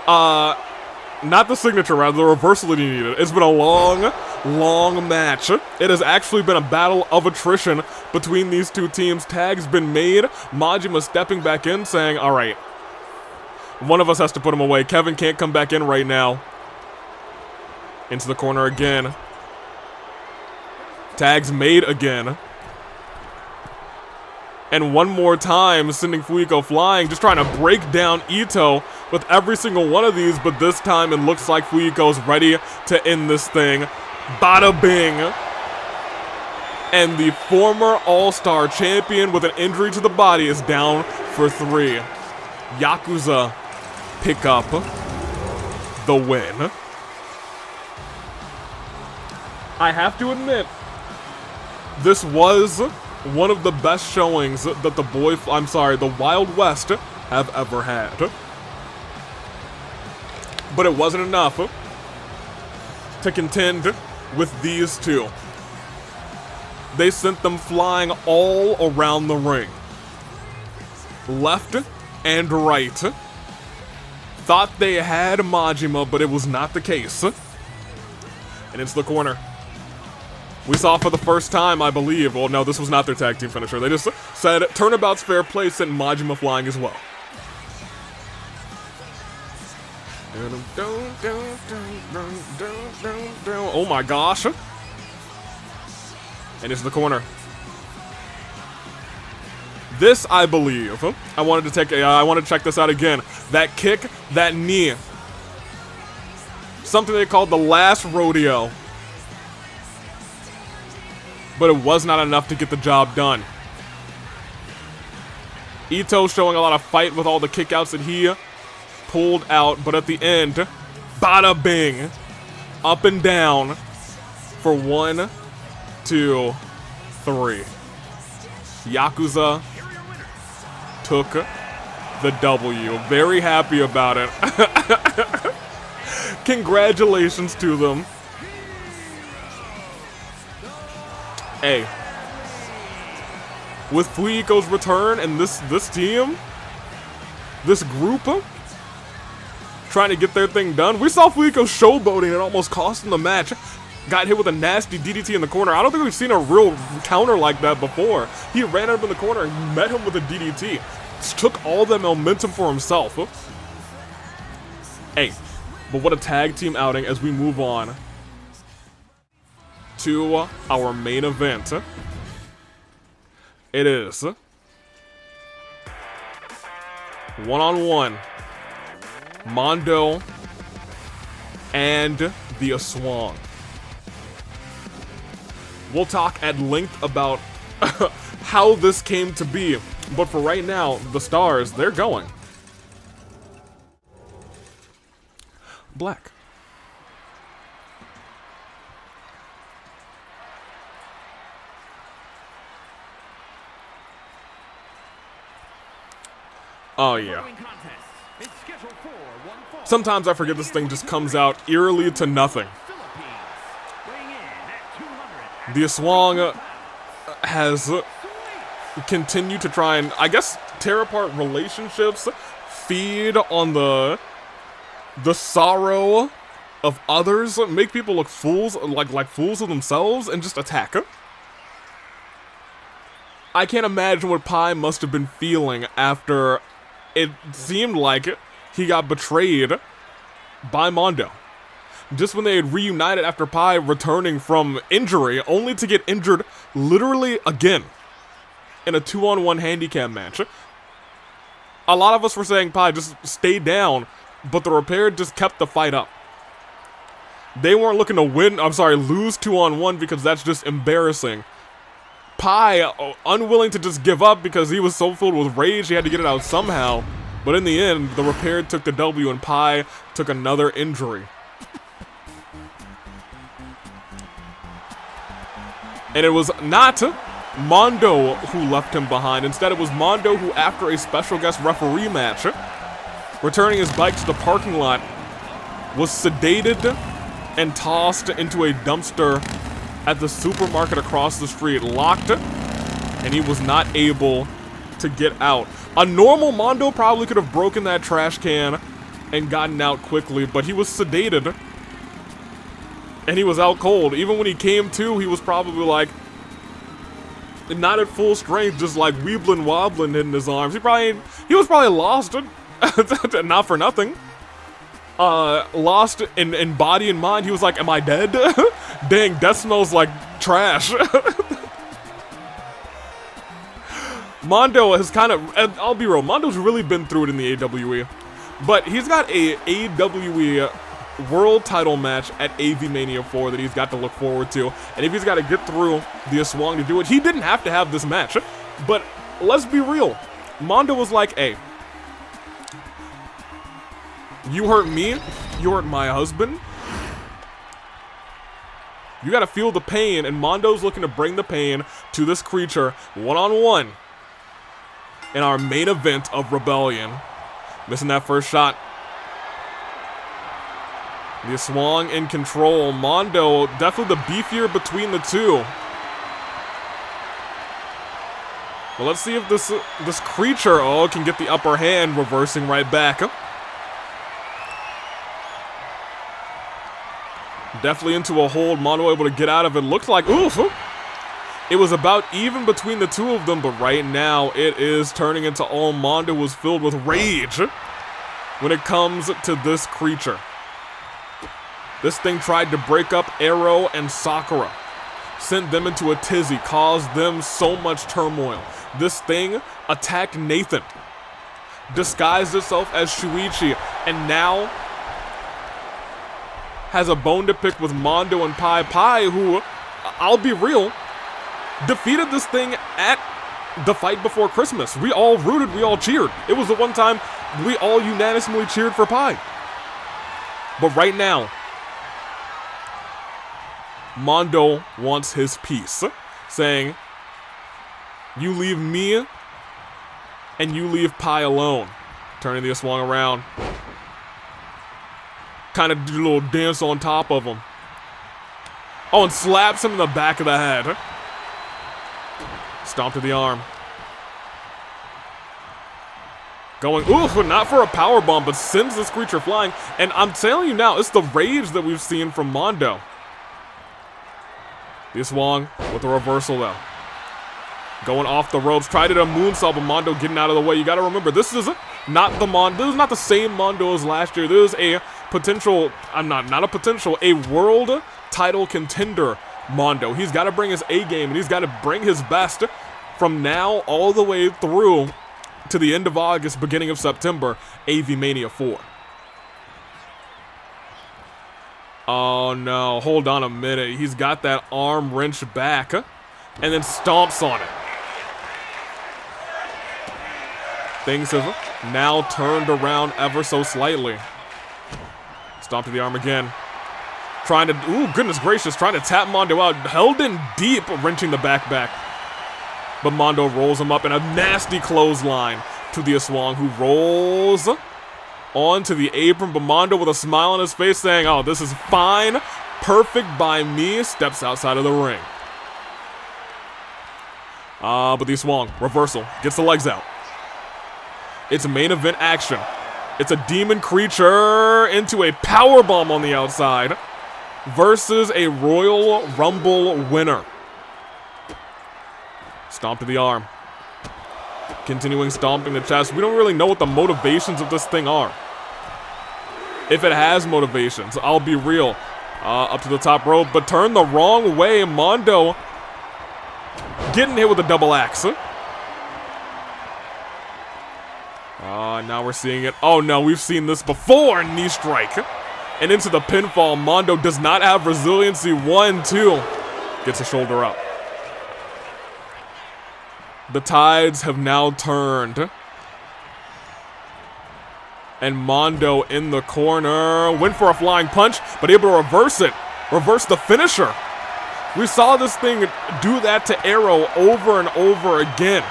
A: Not the signature, rather, the reversal that he needed. It's been a long, long match. It has actually been a battle of attrition between these two teams. Tag's been made. Majima stepping back in, saying, all right, one of us has to put him away. Kevin can't come back in right now. Into the corner again. Tag's made again. And one more time, sending Fuyiko flying, just trying to break down Ito with every single one of these, but this time it looks like Fuyiko's ready to end this thing. Bada bing. And the former All-Star champion with an injury to the body is down for 3. Yakuza pick up the win. I have to admit, this was one of the best showings that the Wild West have ever had. But it wasn't enough to contend with these two. They sent them flying all around the ring. Left and right. Thought they had Majima, but it was not the case. And into the corner. We saw for the first time, I believe, well, no, this was not their tag team finisher. They just said, turnabout's fair play, sent Majima flying as well. Oh my gosh. And into the corner. This, I believe, I wanted to check this out again. That kick, that knee. Something they called the last rodeo. But it was not enough to get the job done. Ito showing a lot of fight with all the kickouts that he pulled out, but at the end, bada bing, up and down for 1, 2, 3. Yakuza took the W. Very happy about it. Congratulations to them. Hey, with Fuyiko's return and this team, this group, trying to get their thing done. We saw Fuyiko showboating and it almost cost him the match. Got hit with a nasty DDT in the corner. I don't think we've seen a real counter like that before. He ran up in the corner and met him with a DDT. Just took all the momentum for himself. Hey, but what a tag team outing as we move on to our main event. It is one-on-one Mondo and the Aswang. We'll talk at length about how this came to be, but for right now, the stars, they're going. Black. Oh yeah. Sometimes I forget this thing just comes out eerily to nothing. The Aswang has continued to try and, I guess, tear apart relationships, feed on the sorrow of others, make people look fools, like fools of themselves, and just attack. I can't imagine what Pai must have been feeling after it seemed like he got betrayed by Mondo. Just when they had reunited after Pai returning from injury, only to get injured literally again in a 2-on-1 handicap match. A lot of us were saying, Pi, just stay down, but the repair just kept the fight up. They weren't looking to lose 2-on-1 because that's just embarrassing. Pi, unwilling to just give up because he was so filled with rage, he had to get it out somehow. But in the end, the repair took the W and Pi took another injury. And it was not Mondo who left him behind. Instead, it was Mondo who, after a special guest referee match, returning his bike to the parking lot, was sedated and tossed into a dumpster at the supermarket across the street, locked, and he was not able to get out. A normal Mondo probably could have broken that trash can and gotten out quickly, but he was sedated, and he was out cold. Even when he came to, he was probably like, not at full strength, just like weebling wobbling in his arms. He was probably lost, not for nothing. Lost in body and mind. He was like, am I dead? Dang, death smells like trash. Mondo has kind of, and I'll be real, Mondo's really been through it in the AWE. But he's got a AWE world title match at AV Mania 4 that he's got to look forward to. And if he's got to get through the Aswang to do it, he didn't have to have this match. But let's be real. Mondo was like, hey, you hurt me, you hurt my husband. You gotta feel the pain, and Mondo's looking to bring the pain to this creature one-on-one in our main event of Rebellion. Missing that first shot. The Aswang in control. Mondo, definitely the beefier between the two. Well, let's see if this creature, can get the upper hand, reversing right back. Definitely into a hold. Mondo able to get out of it. Looked like, oof. It was about even between the two of them, but right now it is turning into all Mondo was filled with rage when it comes to this creature. This thing tried to break up Arrow and Sakura. Sent them into a tizzy, caused them so much turmoil. This thing attacked Nathan. Disguised itself as Shuichi, and now has a bone to pick with Mondo and Pai. Pai, who, I'll be real, defeated this thing at the fight before Christmas. We all rooted, we all cheered. It was the one time we all unanimously cheered for Pai. But right now, Mondo wants his piece, saying, you leave me and you leave Pai alone. Turning the Aswang around. Kind of do a little dance on top of him. Oh, and slaps him in the back of the head. Stomp to the arm. Going, oof, not for a powerbomb, but sends this creature flying. And I'm telling you now, it's the rage that we've seen from Mondo. The Aswang with a reversal though. Going off the ropes, tried it a moonsault, but Mondo getting out of the way. You gotta remember, this is not the Mondo. This is not the same Mondo as last year. This is a potential, a world title contender Mondo. He's got to bring his A game, and he's got to bring his best from now all the way through to the end of August, beginning of September, AV Mania 4. Oh no, hold on a minute. He's got that arm wrench back, and then stomps on it. Things have now turned around ever so slightly. Stomp to the arm again. Trying to, ooh, goodness gracious, trying to tap Mondo out. Held in deep, wrenching the back. But Mondo rolls him up in a nasty clothesline to the Aswang, who rolls onto the apron. But Mondo with a smile on his face saying, oh, this is fine. Perfect by me. Steps outside of the ring. But the Aswang, reversal, gets the legs out. It's main event action. It's a demon creature into a powerbomb on the outside versus a Royal Rumble winner. Stomp to the arm. Continuing stomping the chest. We don't really know what the motivations of this thing are. If it has motivations, I'll be real. Up to the top rope, but turned the wrong way. Mondo getting hit with a double axe. Now we're seeing it. Oh no, we've seen this before. Knee strike. And into the pinfall. Mondo does not have resiliency. 1, 2. Gets a shoulder up. The tides have now turned. And Mondo in the corner. Went for a flying punch, but able to reverse it. Reverse the finisher. We saw this thing do that to Arrow over and over again.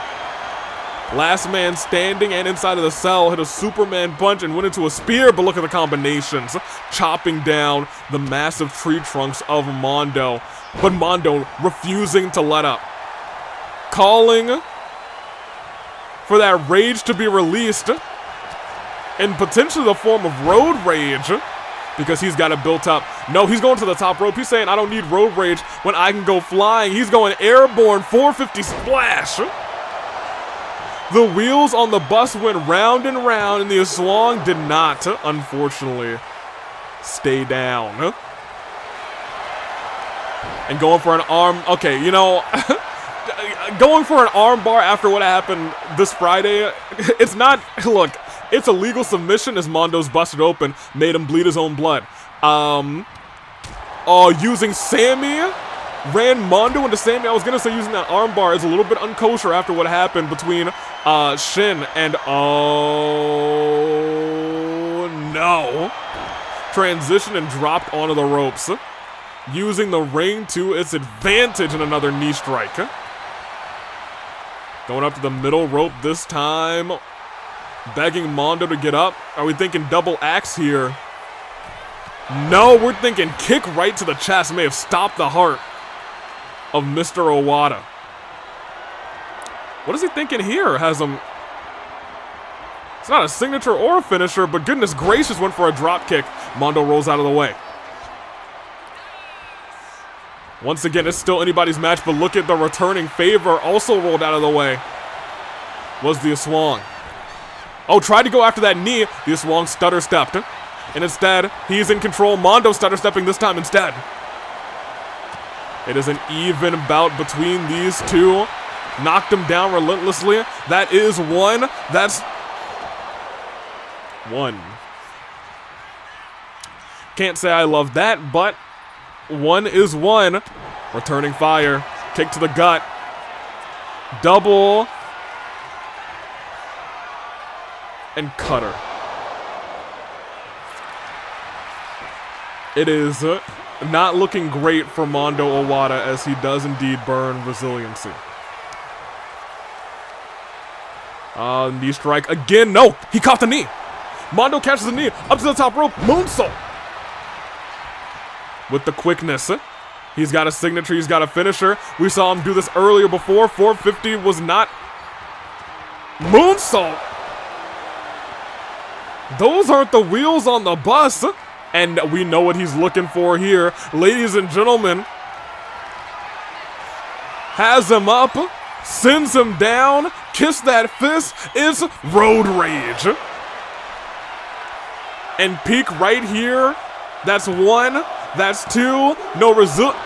A: Last man standing and inside of the cell hit a Superman punch and went into a spear, but look at the combinations. Chopping down the massive tree trunks of Mondo. But Mondo refusing to let up. Calling for that rage to be released. In potentially the form of road rage. Because he's got it built up. No, he's going to the top rope. He's saying, I don't need road rage when I can go flying. He's going airborne 450 splash. The wheels on the bus went round and round, and the Aswang did not, unfortunately, stay down. And going for an arm. Okay, you know, going for an arm bar after what happened this Friday, it's not, look, it's a legal submission as Mondo's busted open, made him bleed his own blood. Using Sammy, ran Mondo into Sammy. I was gonna say using that armbar is a little bit unkosher after what happened between Shin and, oh no. Transitioned and dropped onto the ropes. Using the ring to its advantage in another knee strike. Going up to the middle rope this time. Begging Mondo to get up. Are we thinking double axe here? No, we're thinking kick right to the chest. May have stopped the heart of Mr. Owada. What is he thinking here? Has him... It's not a signature or a finisher, but goodness gracious, went for a drop kick. Mondo rolls out of the way. Once again, it's still anybody's match, but look at the returning favor. Also rolled out of the way was the Aswang. Oh, tried to go after that knee. The Aswang stutter stepped. And instead, he's in control. Mondo stutter stepping this time instead. It is an even bout between these two. Knocked him down relentlessly. That is one. That's one. Can't say I love that, but one is one. Returning fire. Kick to the gut. Double. And cutter. It is not looking great for Mondo Owada as he does indeed burn resiliency. Knee strike again. No, he caught the knee. Mondo catches the knee up to the top rope. Moonsault. With the quickness. He's got a signature. He's got a finisher. We saw him do this earlier before. 450 was not. Moonsault. Those aren't the wheels on the bus. And we know what he's looking for here. Ladies and gentlemen. Has him up. Sends him down. Kiss that fist. It's road rage. And peak right here. That's one. That's two. No result.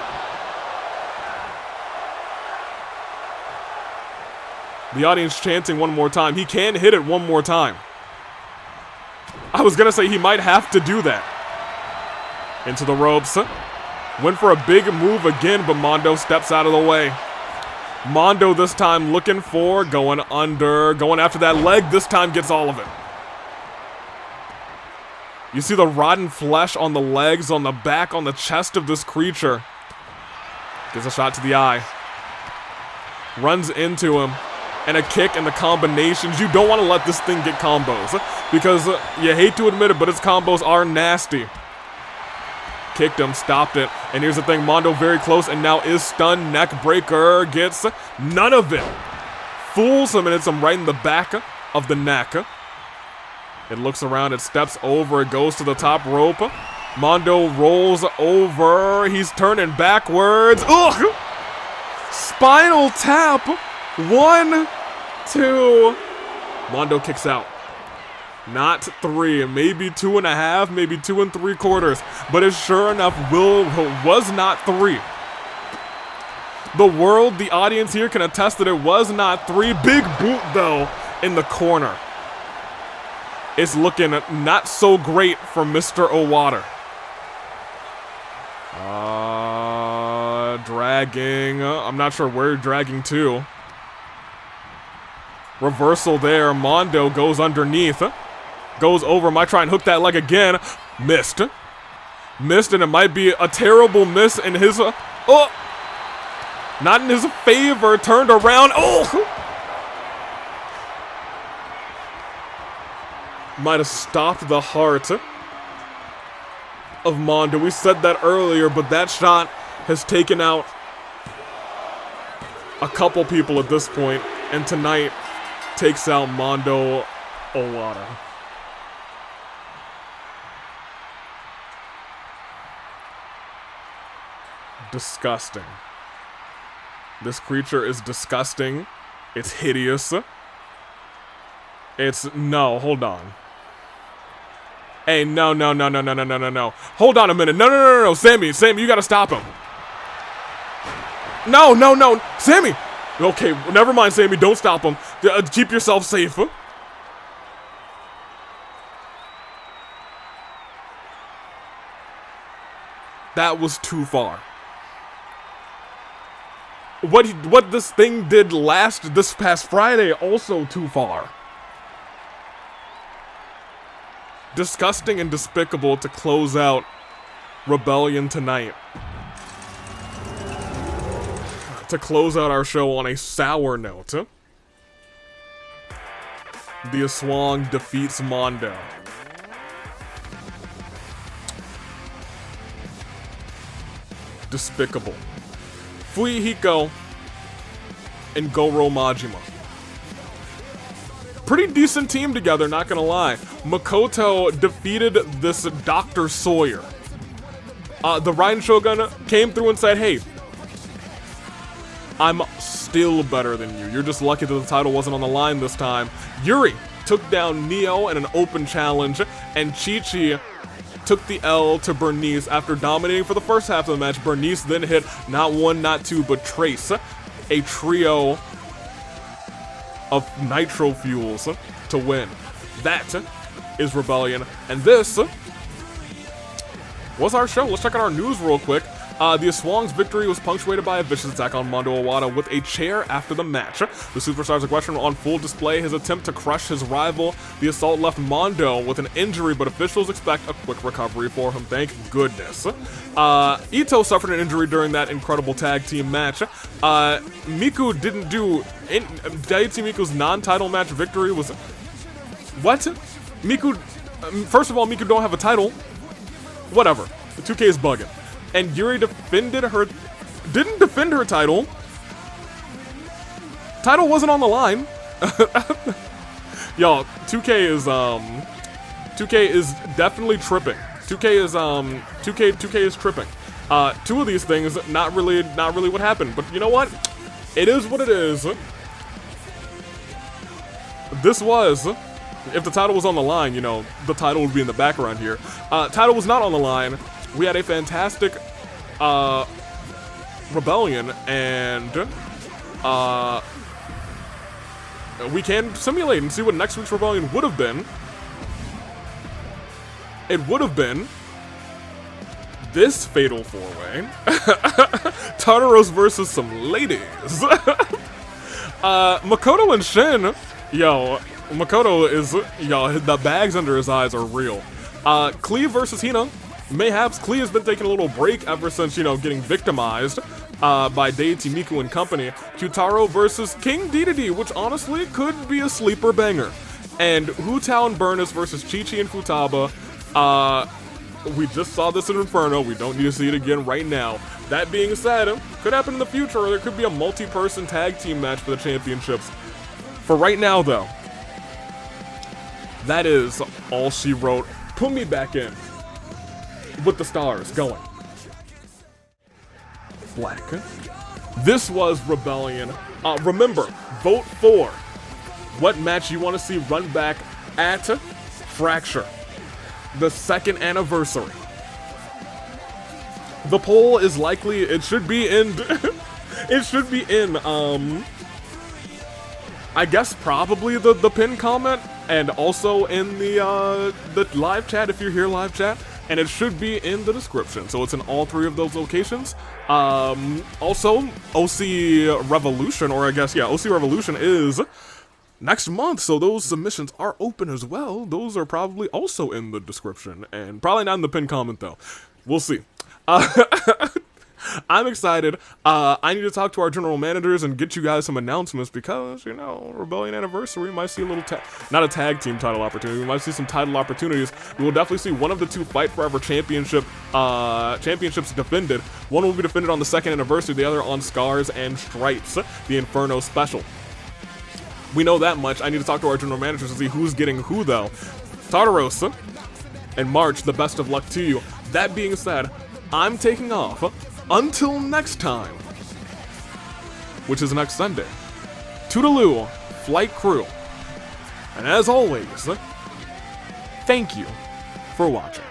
A: The audience chanting one more time. He can hit it one more time. I was gonna say he might have to do that. Into the ropes. Went for a big move again, but Mondo steps out of the way. Mondo this time looking for, going under, going after that leg. This time gets all of it. You see the rotten flesh on the legs, on the back, on the chest of this creature. Gets a shot to the eye. Runs into him. And a kick and the combinations. You don't want to let this thing get combos. Because you hate to admit it, but its combos are nasty. Kicked him, stopped it. And here's the thing, Mondo very close and now is stunned. Neck breaker, gets none of it. Fools him and hits him right in the back of the neck. It looks around, it steps over, it goes to the top rope. Mondo rolls over, he's turning backwards. Ugh! Spinal tap. 1, 2. Mondo kicks out. Not 3, maybe 2.5, maybe 2 3/4. But it sure enough was not 3. The world, the audience here can attest that it was not 3. Big boot though in the corner. It's looking not so great for Mr. Owada. Dragging. I'm not sure where you're dragging to. Reversal there. Mondo goes underneath. Goes over. Might try and hook that leg again. Missed. Missed, and it might be a terrible miss in his... oh! Not in his favor. Turned around. Oh! Might have stopped the heart of Mondo. We said that earlier, but that shot has taken out a couple people at this point, and tonight takes out Mondo Owada. Disgusting. This creature is disgusting. It's hideous. It's... no, hold on. Hey, no. Hold on a minute. No. Sammy, you gotta stop him. No. Sammy! Okay, never mind, Sammy. Don't stop him. Keep yourself safe. That was too far. What this thing did this past Friday, also too far. Disgusting and despicable to close out Rebellion tonight. To close out our show on a sour note. The Aswang defeats Mondo. Despicable. Fuyuhiko and Goro Majima. Pretty decent team together, not gonna lie. Makoto defeated this Dr. Sawyer. The Raiden Shogun came through and said, hey, I'm still better than you. You're just lucky that the title wasn't on the line this time. Yuri took down Neo in an open challenge, and Qiqi took the L to Burnice after dominating for the first half of the match. Burnice then hit not one, not two, but Trace, a trio of nitro fuels to win. That is Rebellion, and this was our show. Let's check out our news real quick. The Aswang's victory was punctuated by a vicious attack on Mondo Owada with a chair after the match. The Superstars aggression on full display. His attempt to crush his rival. The assault left Mondo with an injury, but officials expect a quick recovery for him. Thank goodness. Ito suffered an injury during that incredible tag team match. Miku didn't do... Daiichi Miku's non-title match victory was... What? Miku... first of all, Miku don't have a title. Whatever. The 2K is bugging. And Yuri didn't defend her title. Title wasn't on the line. Y'all, 2K is definitely tripping. 2K is tripping. Two of these things, not really what happened. But you know what? It is what it is. This was, if the title was on the line, you know, the title would be in the background here. Title was not on the line. We had a fantastic Rebellion, and we can simulate and see what next week's Rebellion would have been. It would have been this fatal four-way. Tartaros versus some ladies. Makoto and Shin. Yo, Makoto is, the bags under his eyes are real. Klee versus Hina. Mayhaps Klee has been taking a little break ever since, getting victimized by Daiichi Miku and company. Kyutaro versus King Dedede, which honestly could be a sleeper banger. And Qiqi and Burnice versus Qiqi and Futaba. We just saw this in Inferno. We don't need to see it again right now. That being said, could happen in the future, or there could be a multi-person tag team match for the championships. For right now, though, that is all she wrote. Put me back in. With the stars going. Black. This was Rebellion. Remember, vote for what match you want to see run back at Fracture, the 2nd anniversary. The poll is likely, it should be in, I guess probably the pinned comment. and also in the live chat if you're here live chat, and it should be in the description. So it's in all 3 of those locations. Also, OC Revolution, or I guess, yeah, OC Revolution is next month, so those submissions are open as well. Those are probably also in the description, and probably not in the pinned comment though. We'll see. I'm excited. I need to talk to our general managers and get you guys some announcements because, you know, Rebellion Anniversary might see a little, not a tag team title opportunity, we might see some title opportunities. We will definitely see one of the 2 Fight Forever championships defended. One will be defended on the 2nd anniversary, the other on Scars and Stripes, the Inferno special. We know that much. I need to talk to our general managers to see who's getting who though. Tartaros and March, the best of luck to you. That being said, I'm taking off. Until next time, which is next Sunday. Toodaloo, Flight Crew. And as always, thank you for watching.